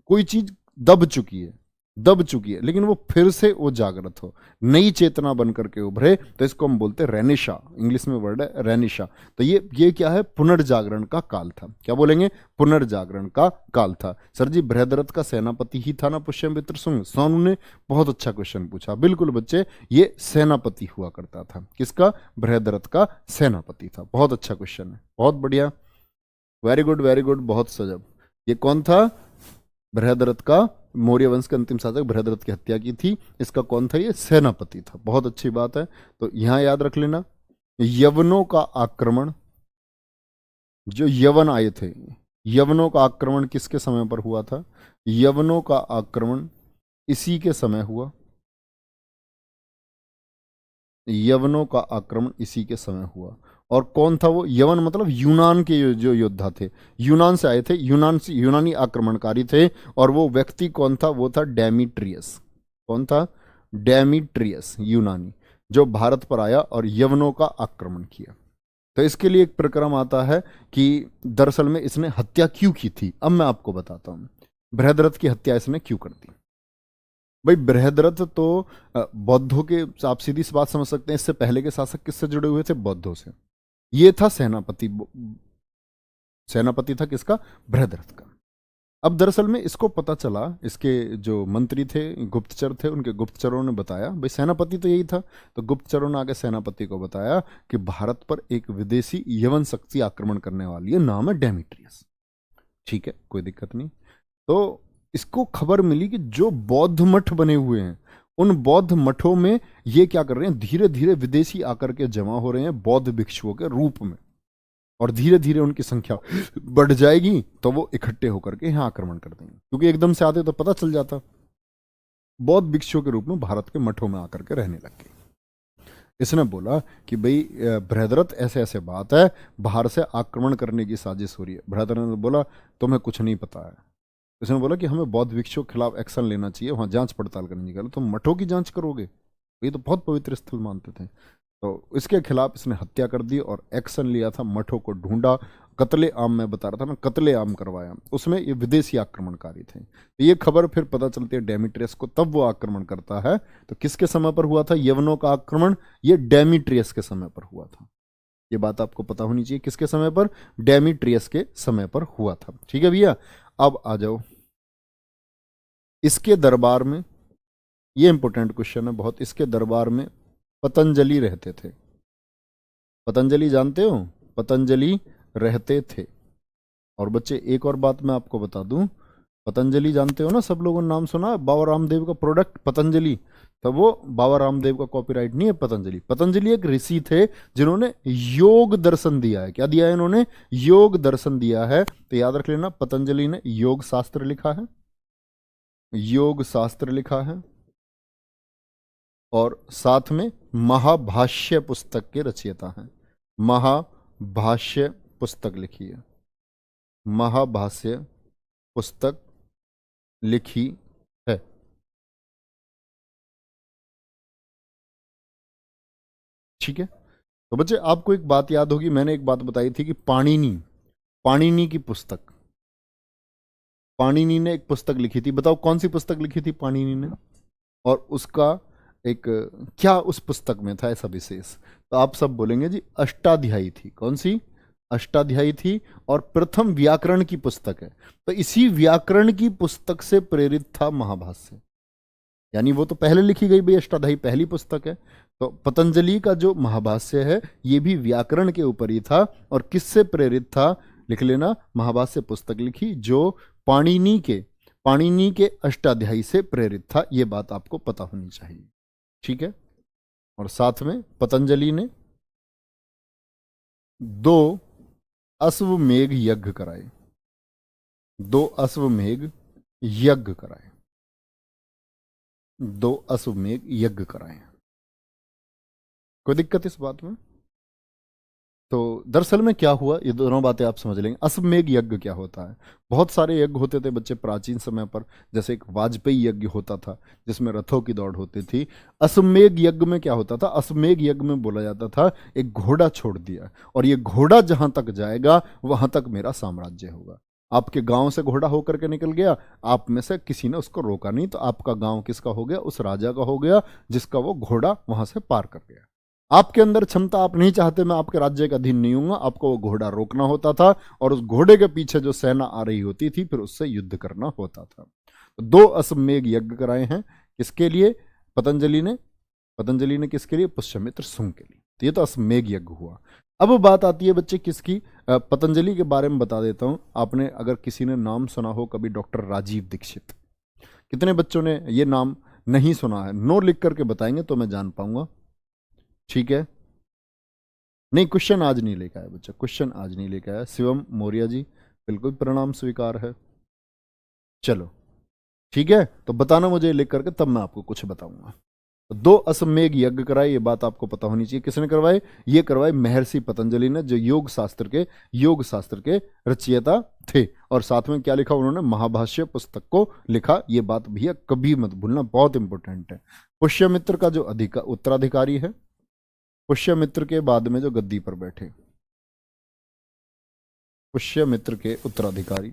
कोई चीज दब चुकी है, दब चुकी है, लेकिन वो फिर से वो जागृत हो, नई चेतना बन करके उभरे, तो इसको हम बोलते हैं रेनिशा। इंग्लिश में वर्ड है रेनिशा। तो ये क्या है? पुनर्जागरण का काल था। क्या बोलेंगे? पुनर्जागरण का काल था। सर जी बृहद्रथ का सेनापति ही था ना पुष्यमित्र शुंग? सोनू ने बहुत अच्छा क्वेश्चन पूछा। बिल्कुल बच्चे, ये सेनापति हुआ करता था। किसका? बृहद्रथ का सेनापति था। बहुत अच्छा क्वेश्चन है, बहुत बढ़िया, वेरी गुड वेरी गुड, बहुत सजब। ये कौन था? बृहद्रथ का, मौर्य वंश के अंतिम शासक बृहद्रथ की हत्या की थी। इसका कौन था? ये सेनापति था। बहुत अच्छी बात है। तो यहां याद रख लेना, यवनों का आक्रमण, जो यवन आए थे, यवनों का आक्रमण किसके समय पर हुआ था? यवनों का आक्रमण इसी के समय हुआ। यवनों का आक्रमण इसी के समय हुआ। और कौन था वो? यवन मतलब यूनान के जो योद्धा थे, यूनान से आए थे, यूनान से, यूनानी आक्रमणकारी थे। और वो व्यक्ति कौन था? वो था डेमीट्रियस। कौन था? डेमीट्रियस, यूनानी, जो भारत पर आया और यवनों का आक्रमण किया। तो इसके लिए एक प्रक्रम आता है कि दरअसल में इसने हत्या क्यों की थी। अब मैं आपको बताता हूं बृहद्रथ की हत्या इसने क्यों कर दी। भाई बृहद्रथ तो बौद्धों के, आप सीधी सी बात समझ सकते हैं, इससे पहले के शासक किससे जुड़े हुए थे? बौद्धों से। ये था सेनापति, सेनापति था किसका? बृहद्रथ का। अब दरअसल में इसको पता चला, इसके जो मंत्री थे, गुप्तचर थे, उनके गुप्तचरों ने बताया, भाई सेनापति तो यही था, तो गुप्तचरों ने आगे सेनापति को बताया कि भारत पर एक विदेशी यवन शक्ति आक्रमण करने वाली है, नाम है डेमिट्रियस। ठीक है, कोई दिक्कत नहीं। तो इसको खबर मिली कि जो बौद्ध मठ बने हुए हैं, उन बौद्ध मठों में ये क्या कर रहे हैं, धीरे धीरे विदेशी आकर के जमा हो रहे हैं बौद्ध भिक्षुओं के रूप में, और धीरे धीरे उनकी संख्या बढ़ जाएगी तो वो इकट्ठे होकर के यहाँ आक्रमण कर देंगे, क्योंकि एकदम से आते तो पता चल जाता। बौद्ध भिक्षुओं के रूप में भारत के मठों में आकर के रहने लग गए। इसने बोला कि भाई बृहद्रथ ऐसे ऐसे बात है, बाहर से आक्रमण करने की साजिश हो रही है। बृहद्रथ ने बोला तुम्हें कुछ नहीं पता है। इसने बोला कि हमें बौद्ध भिक्षुओं के खिलाफ एक्शन लेना चाहिए, वहां जांच पड़ताल करनी चाहिए। तुम मठों की जांच करोगे, ये तो बहुत पवित्र स्थल मानते थे। तो इसके खिलाफ इसने हत्या कर दी और एक्शन लिया था, मठों को ढूंढा, कत्ले आम में बता रहा था ना, कत्ले आम करवाया, उसमें ये विदेशी आक्रमणकारी थे। तो ये खबर फिर पता चलती है डेमिट्रियस को, तब वो आक्रमण करता है। तो किसके समय पर हुआ था यवनों का आक्रमण? ये डेमिट्रियस के समय पर हुआ था। ये बात आपको पता होनी चाहिए, किसके समय पर? डेमिट्रियस के समय पर हुआ था। ठीक है भैया, अब आ जाओ इसके दरबार में, ये इंपॉर्टेंट क्वेश्चन है बहुत। इसके दरबार में पतंजलि रहते थे। पतंजलि जानते हो? पतंजलि रहते थे। और बच्चे एक और बात मैं आपको बता दूं, पतंजलि जानते हो ना, सब लोगों ने नाम सुना है, बाबा रामदेव का प्रोडक्ट पतंजलि। तो वो बाबा रामदेव का कॉपीराइट नहीं है पतंजलि। पतंजलि एक ऋषि थे जिन्होंने योग दर्शन दिया है। क्या दिया है इन्होंने? योग दर्शन दिया है। तो याद रख लेना, पतंजलि ने योग शास्त्र लिखा है, योग शास्त्र लिखा है, और साथ में महाभाष्य पुस्तक के रचयिता हैं। महाभाष्य पुस्तक लिखी है, महाभाष्य पुस्तक लिखी है। ठीक है, तो बच्चे आपको एक बात याद होगी, मैंने एक बात बताई थी कि पाणिनि, पाणिनि की पुस्तक, पाणिनि ने एक पुस्तक लिखी थी। बताओ कौन सी पुस्तक लिखी थी पाणिनि ने, और उसका एक क्या उस पुस्तक में था ऐसा विशेष? तो आप सब बोलेंगे जी अष्टाध्यायी थी। कौन सी? अष्टाध्यायी थी, और प्रथम व्याकरण की पुस्तक है। तो इसी व्याकरण की पुस्तक से प्रेरित था महाभाष्य, यानी वो तो पहले लिखी गई भाई, अष्टाध्यायी पहली पुस्तक है। तो पतंजलि का जो महाभाष्य है ये भी व्याकरण के ऊपर ही था। और किससे प्रेरित था? लिख लेना, महाभाष्य पुस्तक लिखी जो पाणिनि के अष्टाध्यायी से प्रेरित था। ये बात आपको पता होनी चाहिए। ठीक है, और साथ में पतंजलि ने 2 अश्वमेध यज्ञ कराए, 2 अश्वमेध यज्ञ कराए, 2 अश्वमेध यज्ञ कराए। कोई दिक्कत इस बात में? तो दरअसल में क्या हुआ, ये दोनों बातें आप समझ लेंगे। अश्वमेध यज्ञ क्या होता है? बहुत सारे यज्ञ होते थे बच्चे प्राचीन समय पर, जैसे एक वाजपेयी यज्ञ होता था जिसमें रथों की दौड़ होती थी। अश्वमेध यज्ञ में क्या होता था? अश्वमेध यज्ञ में बोला जाता था एक घोड़ा छोड़ दिया, और ये घोड़ा जहां तक जाएगा वहां तक मेरा साम्राज्य होगा। आपके गांव से घोड़ा होकर के निकल गया, आप में से किसी ने उसको रोका नहीं, तो आपका गांव किसका हो गया? उस राजा का हो गया जिसका वो घोड़ा वहां से पार कर गया। आपके अंदर क्षमता, आप नहीं चाहते मैं आपके राज्य का अधीन नहीं हूंगा, आपको वो घोड़ा रोकना होता था, और उस घोड़े के पीछे जो सेना आ रही होती थी फिर उससे युद्ध करना होता था। तो 2 अश्वमेध यज्ञ कराए हैं। किसके लिए? पतंजलि ने। पतंजलि ने किसके लिए? पुष्यमित्र शुंग के लिए। तो ये तो अश्वमेध यज्ञ हुआ। अब बात आती है बच्चे किसकी? पतंजलि के बारे में बता देता हूं। आपने अगर किसी ने नाम सुना हो कभी, डॉक्टर राजीव दीक्षित। कितने बच्चों ने ये नाम नहीं सुना है? नो लिख करके बताएंगे तो मैं जान पाऊंगा। ठीक है, नहीं क्वेश्चन आज नहीं लेकर आया बच्चा, क्वेश्चन आज नहीं लेकर आया। शिवम मौर्य जी बिल्कुल प्रणाम स्वीकार है। चलो ठीक है, तो बताना मुझे लिख करके, तब मैं आपको कुछ बताऊंगा। तो 2 अश्वमेध यज्ञ कराए, ये बात आपको पता होनी चाहिए। किसने करवाए? ये करवाए महर्षि पतंजलि ने, जो योग शास्त्र के रचयिता थे। और साथ में क्या लिखा उन्होंने? महाभाष्य पुस्तक को लिखा। ये बात भैया कभी मत भूलना, बहुत इंपॉर्टेंट है। पुष्यमित्र का जो उत्तराधिकारी है, पुष्यमित्र के बाद में जो गद्दी पर बैठे, पुष्यमित्र के उत्तराधिकारी,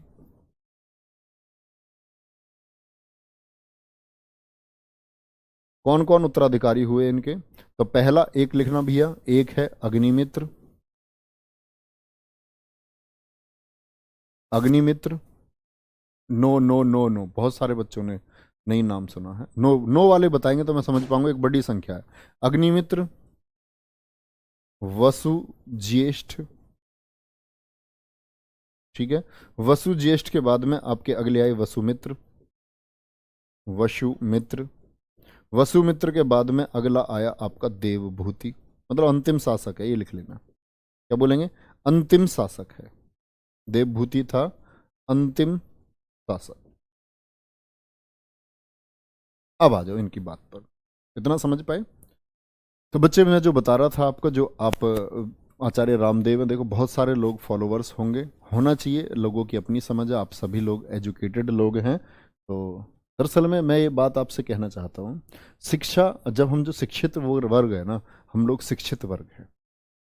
कौन कौन उत्तराधिकारी हुए इनके? तो पहला एक लिखना भैया, एक है Agnimitra, Agnimitra, no no no no, बहुत सारे बच्चों ने नहीं नाम सुना है। नो नो वाले बताएंगे तो मैं समझ पाऊंगा, एक बड़ी संख्या है। अग्निमित्र, वसु ज्येष्ठ, ठीक है। वसु ज्येष्ठ के बाद में आपके अगले आए वसुमित्र, वसुमित्र। वसुमित्र के बाद में अगला आया आपका देवभूति, मतलब अंतिम शासक है, ये लिख लेना। क्या बोलेंगे? अंतिम शासक है। देवभूति था अंतिम शासक। अब आ जाओ इनकी बात पर, इतना समझ पाए? तो बच्चे मैं जो बता रहा था आपको, जो आप आचार्य रामदेव हैं, देखो बहुत सारे लोग फॉलोवर्स होंगे, होना चाहिए, लोगों की अपनी समझ है, आप सभी लोग एजुकेटेड लोग हैं। तो दरअसल में मैं ये बात आपसे कहना चाहता हूँ, शिक्षा, जब हम जो शिक्षित वर्ग है ना, हम लोग शिक्षित वर्ग हैं,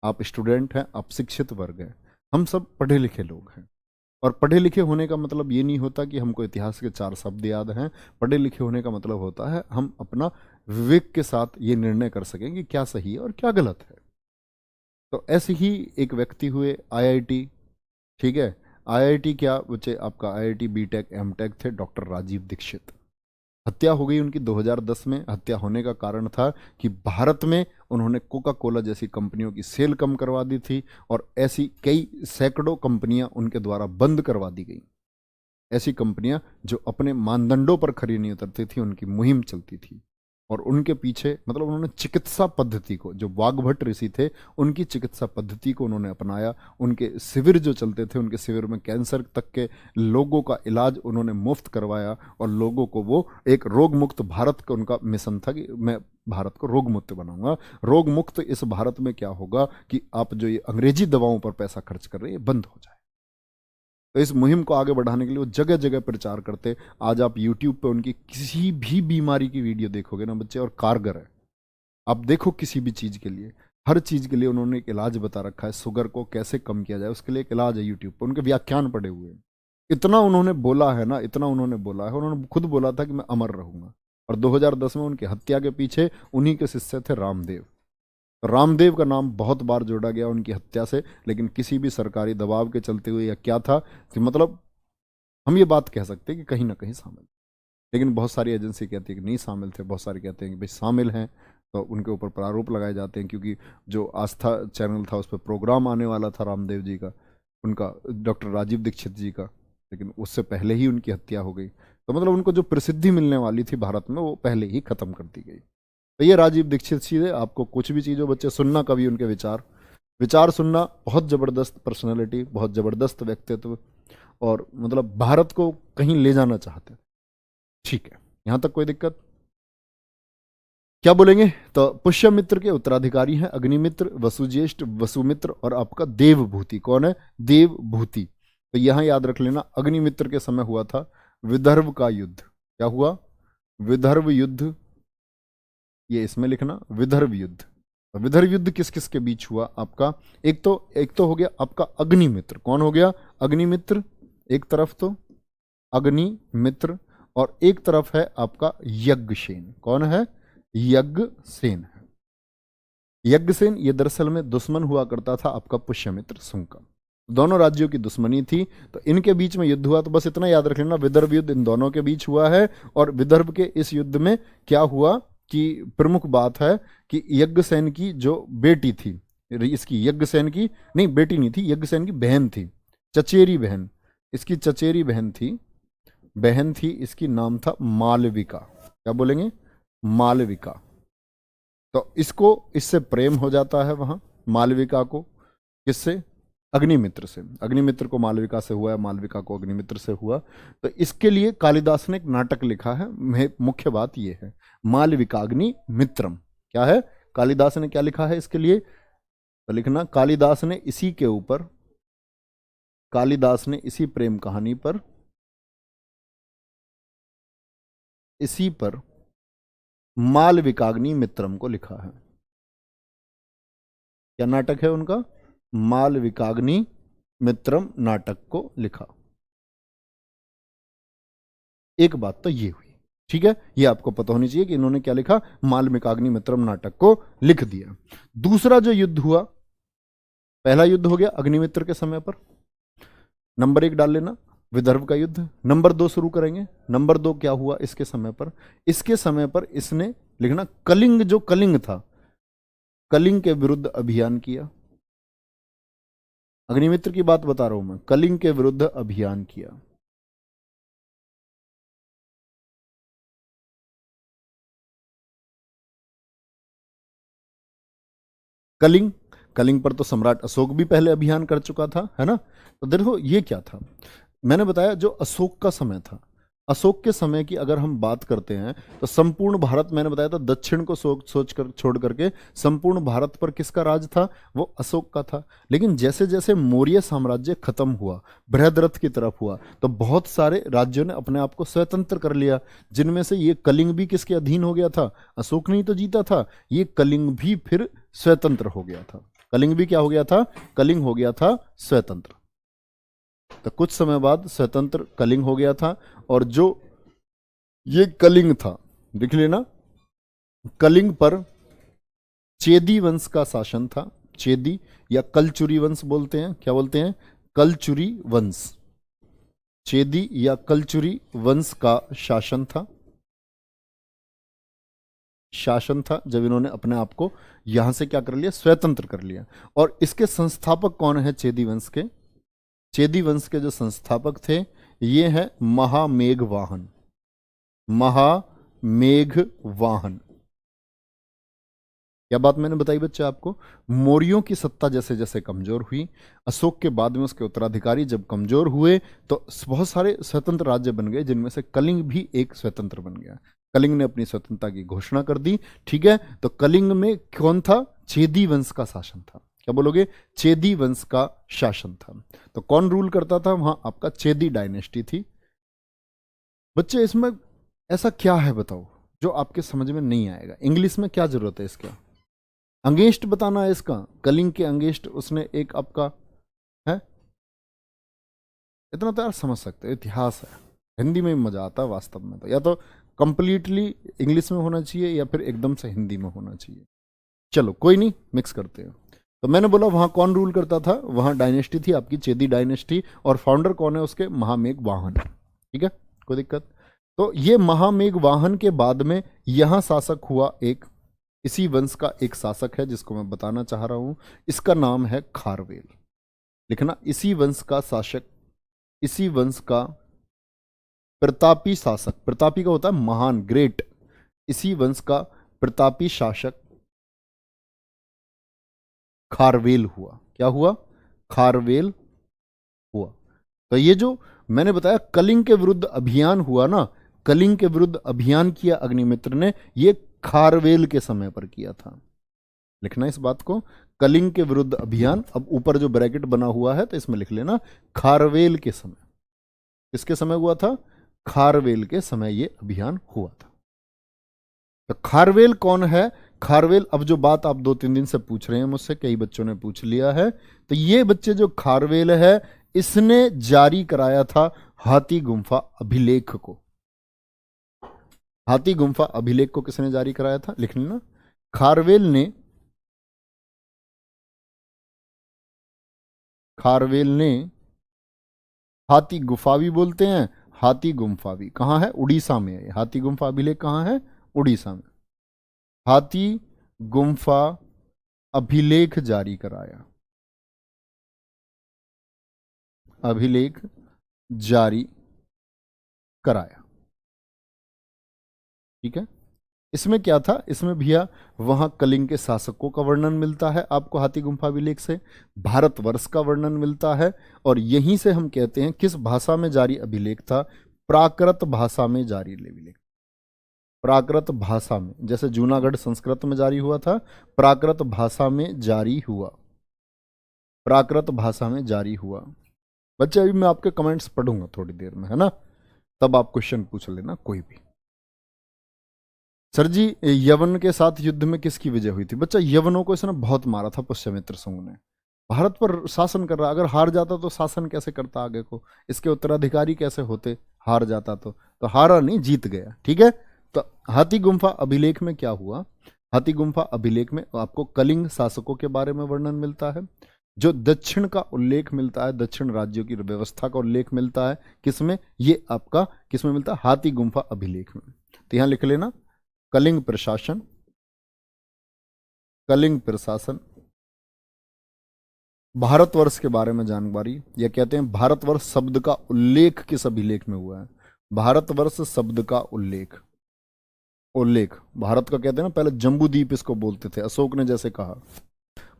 आप स्टूडेंट हैं, आप शिक्षित वर्ग हैं, हम सब पढ़े लिखे लोग हैं। और पढ़े लिखे होने का मतलब ये नहीं होता कि हमको इतिहास के 4 शब्द याद हैं। पढ़े लिखे होने का मतलब होता है हम अपना विवेक के साथ ये निर्णय कर सकें कि क्या सही है और क्या गलत है। तो ऐसे ही एक व्यक्ति हुए आईआईटी, ठीक है। आईआईटी क्या बच्चे, आपका आईआईटी बीटेक एमटेक थे डॉक्टर राजीव दीक्षित। हत्या हो गई उनकी 2010 में। हत्या होने का कारण था कि भारत में उन्होंने कोका कोला जैसी कंपनियों की सेल कम करवा दी थी, और ऐसी कई सैकड़ों कंपनियां उनके द्वारा बंद करवा दी गई। ऐसी कंपनियां जो अपने मानदंडों पर खरी नहीं उतरती थी, उनकी मुहिम चलती थी। और उनके पीछे मतलब उन्होंने चिकित्सा पद्धति को, जो वाग्भट ऋषि थे उनकी चिकित्सा पद्धति को उन्होंने अपनाया। उनके शिविर जो चलते थे, उनके शिविर में कैंसर तक के लोगों का इलाज उन्होंने मुफ्त करवाया, और लोगों को वो एक रोग मुक्त भारत का उनका मिशन था कि मैं भारत को रोग मुक्त बनाऊंगा। रोग मुक्त इस भारत में क्या होगा कि आप जो ये अंग्रेजी दवाओं पर पैसा खर्च कर रहे हैं, ये बंद हो जाए। तो इस मुहिम को आगे बढ़ाने के लिए वो जगह जगह प्रचार करते। आज आप यूट्यूब पे उनकी किसी भी बीमारी की वीडियो देखोगे ना बच्चे, और कारगर है, आप देखो किसी भी चीज़ के लिए, हर चीज़ के लिए उन्होंने एक इलाज बता रखा है। शुगर को कैसे कम किया जाए उसके लिए एक इलाज है यूट्यूब पर, उनके व्याख्यान पड़े हुए हैं। इतना उन्होंने बोला है ना, इतना उन्होंने बोला है, उन्होंने खुद बोला था कि मैं अमर रहूंगा। और 2010 में उनकी हत्या के पीछे उन्हीं के शिष्य थे रामदेव। रामदेव का नाम बहुत बार जोड़ा गया उनकी हत्या से, लेकिन किसी भी सरकारी दबाव के चलते हुए या क्या था कि मतलब हम ये बात कह सकते हैं कि कहीं ना कहीं शामिल, लेकिन बहुत सारी एजेंसी कहती है कि नहीं शामिल थे, बहुत सारे कहते हैं कि भाई शामिल हैं। तो उनके ऊपर प्रारूप लगाए जाते हैं, क्योंकि जो आस्था चैनल था उस पर प्रोग्राम आने वाला था रामदेव जी का, उनका डॉक्टर राजीव दीक्षित जी का, लेकिन उससे पहले ही उनकी हत्या हो गई। तो मतलब उनको जो प्रसिद्धि मिलने वाली थी भारत में, वो पहले ही खत्म कर दी गई। तो ये राजीव दीक्षित जी है। आपको कुछ भी चीज़ों बच्चे सुनना, कभी उनके विचार विचार सुनना। बहुत ज़बरदस्त पर्सनैलिटी, बहुत ज़बरदस्त व्यक्तित्व, और मतलब भारत को कहीं ले जाना चाहते। ठीक है, यहाँ तक कोई दिक्कत? क्या बोलेंगे? तो पुष्यमित्र के उत्तराधिकारी हैं अग्निमित्र, वसुज्येष्ठ, वसुमित्र और आपका देवभूति। कौन है? देवभूति। तो यहां याद रख लेना, अग्निमित्र के समय हुआ था विदर्भ का युद्ध। क्या हुआ? विदर्भ युद्ध, ये इसमें लिखना, विदर्भ युद्ध। विदर्भ युद्ध किस किस के बीच हुआ आपका? एक तो हो गया आपका अग्निमित्र। कौन हो गया? अग्निमित्र एक तरफ, तो अग्निमित्र, और एक तरफ है आपका यज्ञसेन। कौन है? यज्ञसेन है। यज्ञसेन ये दरअसल में दुश्मन हुआ करता था आपका पुष्यमित्र सुंग का। दोनों राज्यों की दुश्मनी थी, तो इनके बीच में युद्ध हुआ। तो बस इतना याद रख लेना, विदर्भ युद्ध इन दोनों के बीच हुआ है। और विदर्भ के इस युद्ध में क्या हुआ कि प्रमुख बात है कि यज्ञसेन की जो बेटी थी, इसकी यज्ञसेन की नहीं बेटी नहीं थी, यज्ञसेन की बहन थी, चचेरी बहन, इसकी चचेरी बहन थी, इसकी नाम था मालविका। क्या बोलेंगे? मालविका। तो इससे प्रेम हो जाता है वहां मालविका को। किससे? अग्निमित्र से। अग्निमित्र को मालविका से हुआ है, मालविका को अग्निमित्र से हुआ। तो इसके लिए कालिदास ने एक नाटक लिखा है। मुख्य बात यह है, मालविका अग्नि मित्रम। क्या है? कालिदास ने क्या लिखा है इसके लिए? तो लिखना, कालिदास ने इसी के ऊपर, कालिदास ने इसी प्रेम कहानी पर, इसी पर मालविकाग्नि मित्रम को लिखा है। क्या नाटक है उनका? मालविकाग्नि मित्रम नाटक को लिखा। एक बात तो ये हुई, ठीक है, ये आपको पता होनी चाहिए कि इन्होंने क्या लिखा, मालविकाग्नि मित्रम नाटक को लिख दिया। दूसरा जो युद्ध हुआ, पहला युद्ध हो गया अग्निमित्र के समय पर, नंबर 1 डाल लेना। विदर्भ का युद्ध। नंबर 2 शुरू करेंगे। नंबर 2 क्या हुआ इसके समय पर? इसके समय पर इसने लिखना कलिंग, जो कलिंग था, कलिंग के विरुद्ध अभियान किया। अग्निमित्र की बात बता रहा हूं मैं, कलिंग के विरुद्ध अभियान किया। कलिंग, कलिंग पर तो सम्राट अशोक भी पहले अभियान कर चुका था, है ना। तो देखो ये क्या था, मैंने बताया जो अशोक का समय था, अशोक के समय की अगर हम बात करते हैं तो संपूर्ण भारत, मैंने बताया था दक्षिण को सोच कर छोड़ करके संपूर्ण भारत पर किसका राज था? वो अशोक का था। लेकिन जैसे जैसे मौर्य साम्राज्य खत्म हुआ, बृहद्रथ की तरफ हुआ, तो बहुत सारे राज्यों ने अपने आप को स्वतंत्र कर लिया, जिनमें से ये कलिंग भी किसके अधीन हो गया था? अशोक ने ही तो जीता था, ये कलिंग भी फिर स्वतंत्र हो गया था। कलिंग भी क्या हो गया था? कलिंग हो गया था स्वतंत्र। तो कुछ समय बाद स्वतंत्र कलिंग हो गया था। और जो ये कलिंग था, देख लेना, कलिंग पर चेदी वंश का शासन था। चेदी या कलचुरी वंश बोलते हैं, क्या बोलते हैं? कलचुरी वंश। चेदी या कलचुरी वंश का शासन था, शासन था जब इन्होंने अपने आप को यहां से क्या कर लिया? स्वतंत्र कर लिया। और इसके संस्थापक कौन है चेदी वंश के? चेदी वंश के जो संस्थापक थे ये है महामेघवाहन। महामेघवाहन। क्या बात मैंने बताई बच्चे आपको? मौर्यों की सत्ता जैसे जैसे कमजोर हुई, अशोक के बाद में उसके उत्तराधिकारी जब कमजोर हुए, तो बहुत सारे स्वतंत्र राज्य बन गए, जिनमें से कलिंग भी एक स्वतंत्र बन गया। कलिंग ने अपनी स्वतंत्रता की घोषणा कर दी, ठीक है। तो कलिंग में कौन था? चेदी वंश का शासन था। क्या बोलोगे? चेदी वंश का शासन था। तो कौन रूल करता था वहां? आपका चेदी डायनेस्टी थी। बच्चे इसमें ऐसा क्या है बताओ जो आपके समझ में नहीं आएगा? इंग्लिश में क्या जरूरत है इसका? अंगेस्ट बताना है इसका, कलिंग के अंगेस्ट उसने एक आपका है, इतना तो यार समझ सकते हैं, इतिहास है। हिंदी में भी मजा आता है वास्तव में, तो या तो कंप्लीटली इंग्लिश में होना चाहिए या फिर एकदम से हिंदी में होना चाहिए। चलो कोई नहीं, मिक्स करते हैं। तो मैंने बोला वहां कौन रूल करता था? वहां डायनेस्टी थी आपकी चेदी डायनेस्टी, और फाउंडर कौन है उसके? महामेघवाहन, ठीक है, कोई दिक्कत। तो ये महामेघवाहन के बाद में यहां शासक हुआ एक, इसी वंश का एक शासक है जिसको मैं बताना चाह रहा हूं, इसका नाम है खारवेल। लिखना, इसी वंश का शासक, इसी वंश का प्रतापी शासक, प्रतापी का होता है महान, ग्रेट, इसी वंश का प्रतापी शासक खारवेल हुआ। क्या हुआ? खारवेल हुआ। तो ये जो मैंने बताया कलिंग के विरुद्ध अभियान हुआ ना, कलिंग के विरुद्ध अभियान किया अग्निमित्र ने, ये खारवेल के समय पर किया था। लिखना इस बात को, कलिंग के विरुद्ध अभियान। अब ऊपर जो ब्रैकेट बना हुआ है तो इसमें लिख लेना खारवेल के समय। किसके समय हुआ था? खारवेल के समय ये अभियान हुआ था। तो खारवेल कौन है? खारवेल, अब जो बात आप 2-3 दिन से पूछ रहे हैं मुझसे, कई बच्चों ने पूछ लिया है, तो ये बच्चे जो खारवेल है, इसने जारी कराया था हाथी गुम्फा अभिलेख को। हाथी गुम्फा अभिलेख को किसने जारी कराया था? लिख लेना, खारवेल ने, खारवेल ने हाथी गुफा भी बोलते हैं, हाथी गुम्फा भी। कहां है? उड़ीसा में है। हाथी गुम्फा अभिलेख कहां है? उड़ीसा में। हाथी गुम्फा अभिलेख जारी कराया, अभिलेख जारी कराया, ठीक है। इसमें क्या था? इसमें भैया वहां कलिंग के शासकों का वर्णन मिलता है आपको हाथी गुम्फा अभिलेख से, भारतवर्ष का वर्णन मिलता है, और यहीं से हम कहते हैं किस भाषा में जारी अभिलेख था? प्राकृत भाषा में जारी अभिलेख। प्राकृत भाषा में, जैसे जूनागढ़ संस्कृत में जारी हुआ था, प्राकृत भाषा में जारी हुआ, प्राकृत भाषा में जारी हुआ। बच्चे अभी मैं आपके कमेंट्स पढ़ूंगा थोड़ी देर में, है ना, तब आप क्वेश्चन पूछ लेना कोई भी। सर जी यवन के साथ युद्ध में किसकी विजय हुई थी? बच्चा यवनों को इसने बहुत मारा था पुष्यमित्र संघ ने, भारत पर शासन कर रहा, अगर हार जाता तो शासन कैसे करता आगे को, इसके उत्तराधिकारी कैसे होते? हार जाता तो हारा नहीं, जीत गया, ठीक है। तो हाथी गुम्फा अभिलेख में क्या हुआ? हाथी गुम्फा अभिलेख में आपको कलिंग शासकों के बारे में वर्णन मिलता है, जो दक्षिण का उल्लेख मिलता है, दक्षिण राज्यों की व्यवस्था का उल्लेख मिलता है किसमें, ये आपका किसमें मिलता है, हाथी गुम्फा अभिलेख में। तो यहां लिख लेना कलिंग प्रशासन, कलिंग प्रशासन, भारतवर्ष के बारे में जानकारी, या कहते हैं भारतवर्ष शब्द का उल्लेख किस अभिलेख में हुआ है, भारतवर्ष शब्द का उल्लेख, उल्लेख भारत का कहते हैं ना, पहले जम्बूद्वीप इसको बोलते थे, अशोक ने जैसे कहा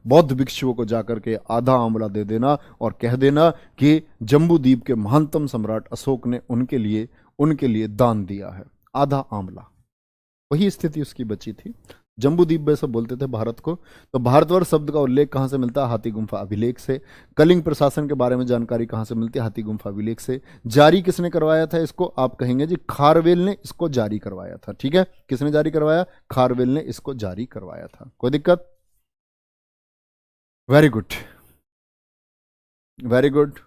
बौद्ध भिक्षुओं को जाकर के आधा आंवला दे देना और कह देना कि जम्बूद्वीप के महानतम सम्राट अशोक ने उनके लिए दान दिया है, आधा आंवला। वही स्थिति उसकी बची थी, जम्बूद्वीप वैसे बोलते थे भारत को। तो भारतवर्ष शब्द का उल्लेख कहां से मिलता है, हाथी गुम्फा अभिलेख से। कलिंग प्रशासन के बारे में जानकारी कहां से मिलती है, हाथी गुम्फा अभिलेख से। जारी किसने करवाया था इसको, आप कहेंगे जी खारवेल ने इसको जारी करवाया था। ठीक है, किसने जारी करवाया, खारवेल ने इसको जारी करवाया था। कोई दिक्कत, very good, very good.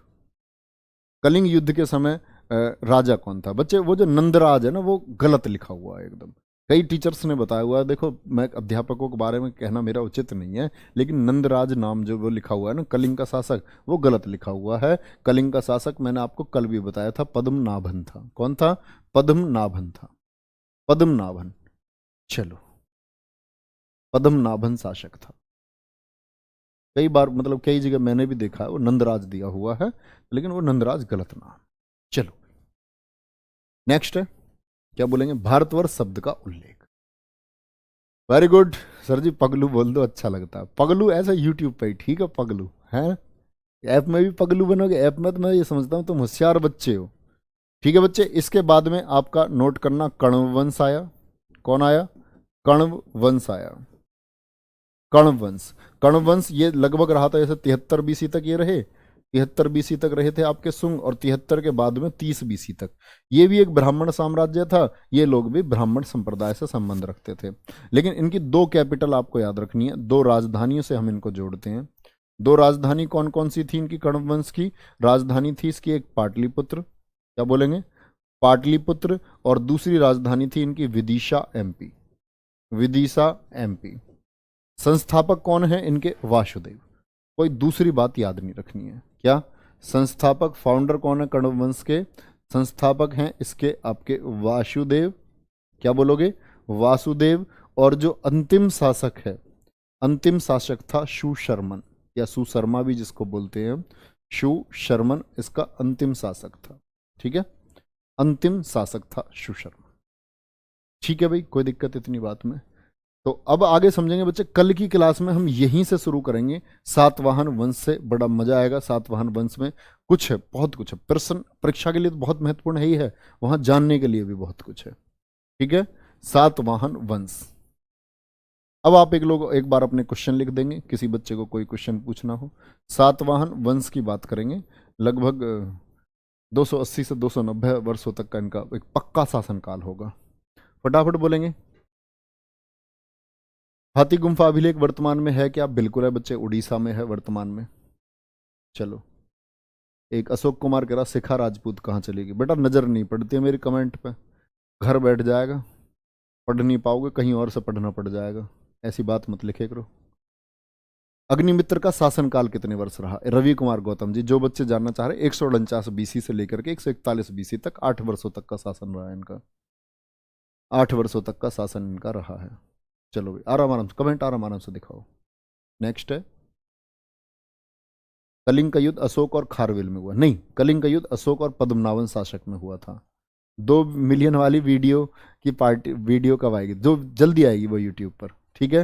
Kalinga युद्ध के समय राजा कौन था बच्चे, वो जो नंदराज है ना, वो गलत लिखा हुआ है एकदम, कई टीचर्स ने बताया हुआ है। देखो मैं अध्यापकों के बारे में कहना मेरा उचित नहीं है, लेकिन नंदराज नाम जो वो लिखा हुआ है ना, कलिंग का शासक, वो गलत लिखा हुआ है। कलिंग का शासक मैंने आपको कल भी बताया था, पद्मनाभन था। कौन था, पद्मनाभन था, पद्मनाभन। चलो, पद्मनाभन शासक था। कई बार मतलब कई जगह मैंने भी देखा है वो नंदराज दिया हुआ है, लेकिन वो नंदराज गलत नाम। चलो नेक्स्ट है, क्या बोलेंगे, भारतवर्ष शब्द का उल्लेख। वेरी गुड सर जी, पगलू बोल दो, अच्छा लगता है पगलू, ऐसा यूट्यूब पे ही ठीक है, पगलू है, ऐप में भी पगलू बनोगे, ऐप में तो मैं ये समझता हूँ तुम होशियार बच्चे हो। ठीक है बच्चे, इसके बाद में आपका नोट करना कण्व आया। कौन आया, कण्व वंश आया, कण्व वंश। कण्व वंश ये लगभग रहा था जैसे 73 बीसी तक ये रहे, 73 बीसी तक रहे थे आपके सुंग, और 73 के बाद में 30 बीसी तक। ये भी एक ब्राह्मण साम्राज्य था, ये लोग भी ब्राह्मण संप्रदाय से संबंध रखते थे। लेकिन इनकी दो कैपिटल आपको याद रखनी है, दो राजधानियों से हम इनको जोड़ते हैं। दो राजधानी कौन कौन सी थी इनकी, कण्व वंश की राजधानी थी इसकी एक पाटलिपुत्र, क्या बोलेंगे, पाटलिपुत्र, और दूसरी राजधानी थी इनकी विदिशा एमपी, विदिशा एमपी। संस्थापक कौन है इनके, वासुदेव। कोई दूसरी बात याद नहीं रखनी है, क्या, संस्थापक फाउंडर कौन है कण्व वंश के, संस्थापक हैं इसके आपके वासुदेव, क्या बोलोगे, वासुदेव। और जो अंतिम शासक है, अंतिम शासक था सुशर्मन, या सुशर्मा भी जिसको बोलते हैं, सुशर्मन इसका अंतिम शासक था। ठीक है, अंतिम शासक था सुशर्मन। ठीक है भाई, कोई दिक्कत इतनी बात में। तो अब आगे समझेंगे बच्चे, कल की क्लास में हम यहीं से शुरू करेंगे, सातवाहन वंश से। बड़ा मजा आएगा, सातवाहन वंश में कुछ है, बहुत कुछ है, प्रश्न परीक्षा के लिए तो बहुत महत्वपूर्ण है ही है, वहां जानने के लिए भी बहुत कुछ है। ठीक है, सातवाहन वंश। अब आप एक बार अपने क्वेश्चन लिख देंगे, किसी बच्चे को कोई क्वेश्चन पूछना हो। सातवाहन वंश की बात करेंगे, लगभग 280 से 290 वर्षों तक का इनका एक पक्का शासनकाल होगा। फटाफट बोलेंगे, हाथी गुम्फा अभिलेख वर्तमान में है क्या, बिल्कुल है बच्चे, उड़ीसा में है वर्तमान में। चलो, एक अशोक कुमार कह रहा शिखा राजपूत कहाँ चलेगी, बेटा नजर नहीं पड़ती है मेरी कमेंट पे, घर बैठ जाएगा, पढ़ नहीं पाओगे, कहीं और से पढ़ना पड़ जाएगा, ऐसी बात मत लिखे करो। अग्निमित्र का शासनकाल कितने वर्ष रहा, रवि कुमार गौतम जी, जो बच्चे जानना चाह रहे, 149 बीसी से लेकर के 141 बीसी तक 8 वर्षों तक का शासन रहा है इनका, 8 वर्षों तक का शासन इनका रहा है। चलो भाई, आराम आराम से कमेंट, आराम आराम से दिखाओ। नेक्स्ट है, कलिंग का युद्ध अशोक और खारवेल में हुआ, नहीं, कलिंग का युद्ध अशोक और पद्मनाभन शासक में हुआ था। 2 मिलियन वाली वीडियो की पार्टी, वीडियो कब आएगी, जो जल्दी आएगी वो यूट्यूब पर। ठीक है,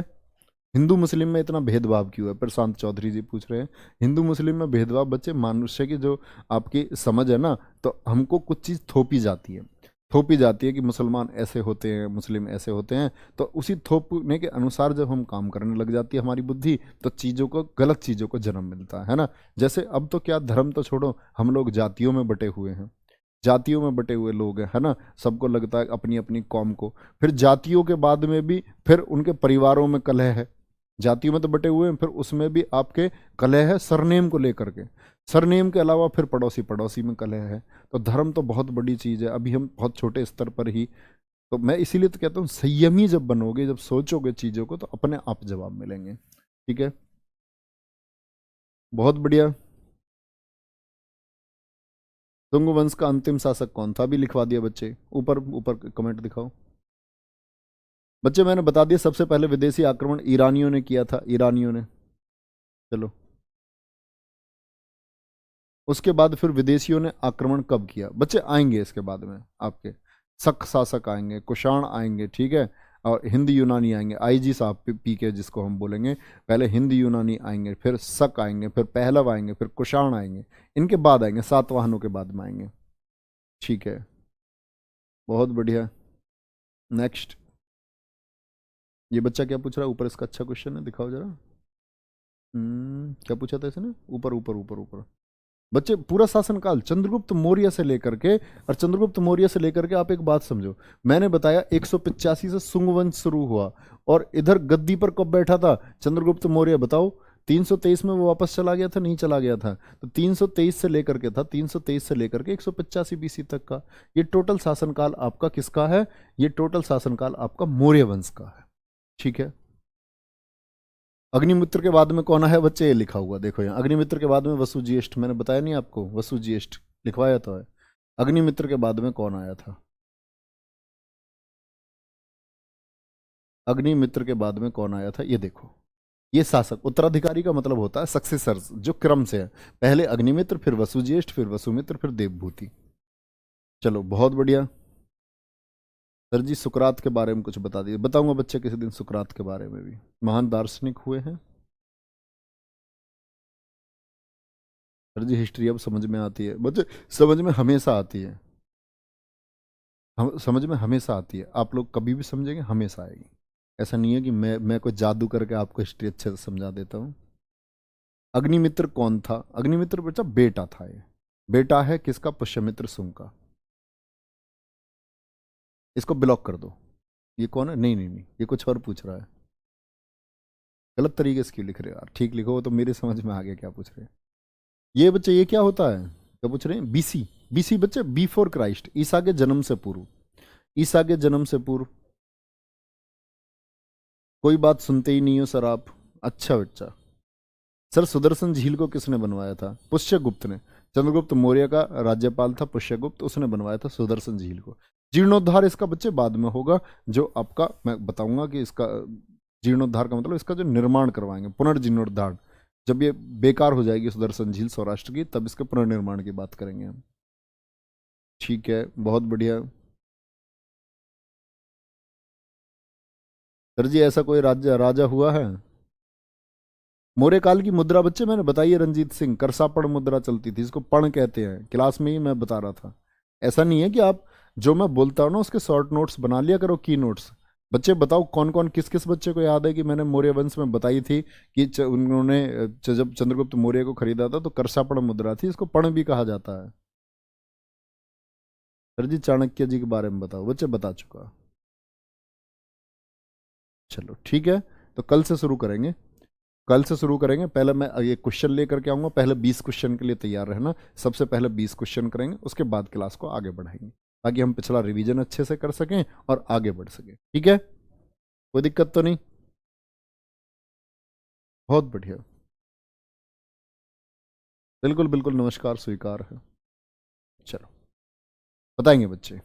हिंदू मुस्लिम में इतना भेदभाव क्यों है, प्रशांत चौधरी जी पूछ रहे हैं। हिंदू मुस्लिम में भेदभाव बच्चे, मनुष्य की जो आपकी समझ है ना, तो हमको कुछ चीज़ थोपी जाती है, थोपी जाती है कि मुसलमान ऐसे होते हैं, मुस्लिम ऐसे होते हैं, तो उसी थोपने के अनुसार जब हम काम करने लग जाती है हमारी बुद्धि, तो चीज़ों को, गलत चीज़ों को जन्म मिलता है ना। जैसे अब तो क्या, धर्म तो छोड़ो, हम लोग जातियों में बटे हुए हैं, जातियों में बटे हुए लोग हैं, है ना, सबको लगता है अपनी अपनी कौम को, फिर जातियों के बाद में भी फिर उनके परिवारों में कलह है, जातियों में तो बटे हुए हैं, फिर उसमें भी आपके कलह है सरनेम को लेकर के, सरनेम के अलावा फिर पड़ोसी पड़ोसी में कलह है। तो धर्म तो बहुत बड़ी चीज़ है, अभी हम बहुत छोटे स्तर पर ही, तो मैं इसीलिए तो कहता हूँ संयमी जब बनोगे, जब सोचोगे चीज़ों को, तो अपने आप जवाब मिलेंगे। ठीक है, बहुत बढ़िया। तुंग वंश का अंतिम शासक कौन था? अभी लिखवा दिया बच्चे, ऊपर ऊपर कमेंट दिखाओ। बच्चे मैंने बता दिया, सबसे पहले विदेशी आक्रमण ईरानियों ने किया था, ईरानियों ने। चलो, उसके बाद फिर विदेशियों ने आक्रमण कब किया? बच्चे आएंगे इसके बाद में आपके, शक शासक आएंगे, कुषाण आएंगे, ठीक है, और हिंद यूनानी आएंगे, आईजी साहब पी के जिसको हम बोलेंगे। पहले हिंद यूनानी आएंगे, फिर शक आएंगे, फिर पहलव आएंगे, फिर कुषाण आएंगे, इनके बाद आएंगे, सातवाहनों के बाद में आएंगे। ठीक है, बहुत बढ़िया। नेक्स्ट, ये बच्चा क्या पूछ रहा है ऊपर? इसका अच्छा क्वेश्चन है, दिखाओ जरा। क्या पूछा था इसने? ऊपर ऊपर ऊपर ऊपर। बच्चे पूरा शासनकाल चंद्रगुप्त मौर्य से लेकर के, और चंद्रगुप्त मौर्य से लेकर के आप एक बात समझो, मैंने बताया 185 से सुंग वंश शुरू हुआ, और इधर गद्दी पर कब बैठा था चंद्रगुप्त मौर्य? बताओ। 323 में वो वापस चला गया था, नहीं चला गया था? तो 323 से लेकर के था, 323 से लेकर के 185 बीसी तक का ये टोटल शासनकाल आपका किसका है? ये टोटल शासनकाल आपका मौर्य वंश का है। ठीक है। अग्निमित्र के बाद में कौन है बच्चे? ये लिखा हुआ देखो यहाँ, अग्निमित्र के बाद में वसुज्येष्ठ, मैंने बताया नहीं आपको, वसुज्येष्ठ लिखवाया तो है। अग्निमित्र के बाद में कौन आया था? अग्निमित्र के बाद में कौन आया था? ये देखो, ये शासक, उत्तराधिकारी का मतलब होता है सक्सेसर्स, जो क्रम से है, पहले अग्निमित्र, फिर वसुज्येष्ठ, फिर वसुमित्र, फिर देवभूति। चलो, बहुत बढ़िया। सर जी सुकरात के बारे में कुछ बता दिए, बताऊंगा बच्चे किसी दिन सुकरात के बारे में भी, महान दार्शनिक हुए हैं। सर जी हिस्ट्री अब समझ में आती है बच्चे, समझ में हमेशा आती है, हम समझ में हमेशा आती है, आप लोग कभी भी समझेंगे, हमेशा आएगी। ऐसा नहीं है कि मैं कोई जादू करके आपको हिस्ट्री अच्छे से समझा देता हूँ। अग्निमित्र कौन था? अग्निमित्र बच्चा बेटा था, ये बेटा है किसका? पुष्यमित्र सुंग का। इसको ब्लॉक कर दो। ये कौन है? नहीं नहीं नहीं, ये कुछ और पूछ रहा है, गलत तरीके से क्यों लिख रहे हो यार? ठीक लिखो, वो तो मेरे समझ में आ गया क्या पूछ रहे हैं। ये बच्चे ये क्या होता है, क्या पूछ रहे हैं? बीसी। बीसी बच्चे बिफोर क्राइस्ट, ईसा के जन्म से पूर्व, ईसा के जन्म से पूर्व। कोई बात सुनते ही नहीं हो सर आप। अच्छा बच्चा, सर सुदर्शन झील को किसने बनवाया था? पुष्यगुप्त ने। चंद्रगुप्त मौर्य का राज्यपाल था पुष्यगुप्त, उसने बनवाया था सुदर्शन झील को। जीर्णोद्धार इसका बच्चे बाद में होगा, जो आपका मैं बताऊंगा कि इसका जीर्णोद्धार का मतलब इसका जो निर्माण करवाएंगे, पुनर्जीर्णोद्धार, जब ये बेकार हो जाएगी सुदर्शन झील सौराष्ट्र की, तब इसके पुनर्निर्माण की बात करेंगे हम। ठीक है, बहुत बढ़िया। सर जी ऐसा कोई राज्य राजा हुआ है? मौर्य काल की मुद्रा बच्चे मैंने बताई है, रंजीत सिंह, करसापड़ मुद्रा चलती थी, इसको पण कहते हैं, क्लास में ही मैं बता रहा था। ऐसा नहीं है कि आप जो मैं बोलता हूँ ना उसके शॉर्ट नोट्स बना लिया करो, की नोट्स। बच्चे बताओ कौन कौन, किस किस बच्चे को याद है कि मैंने मौर्य वंश में बताई थी कि उन्होंने जब चंद्रगुप्त मौर्य को खरीदा था तो करसापड़ मुद्रा थी, इसको पण भी कहा जाता है। सर जी चाणक्य जी के बारे में बताओ, बच्चे बता चुका। चलो ठीक है, तो कल से शुरू करेंगे, कल से शुरू करेंगे। पहले मैं ये क्वेश्चन लेकर के आऊंगा, पहले 20 क्वेश्चन के लिए तैयार रहना। सबसे पहले 20 क्वेश्चन करेंगे, उसके बाद क्लास को आगे बढ़ाएंगे, ताकि हम पिछला रिवीजन अच्छे से कर सकें और आगे बढ़ सकें। ठीक है, कोई दिक्कत तो नहीं? बहुत बढ़िया, बिल्कुल बिल्कुल, नमस्कार स्वीकार है। चलो, बताएंगे बच्चे।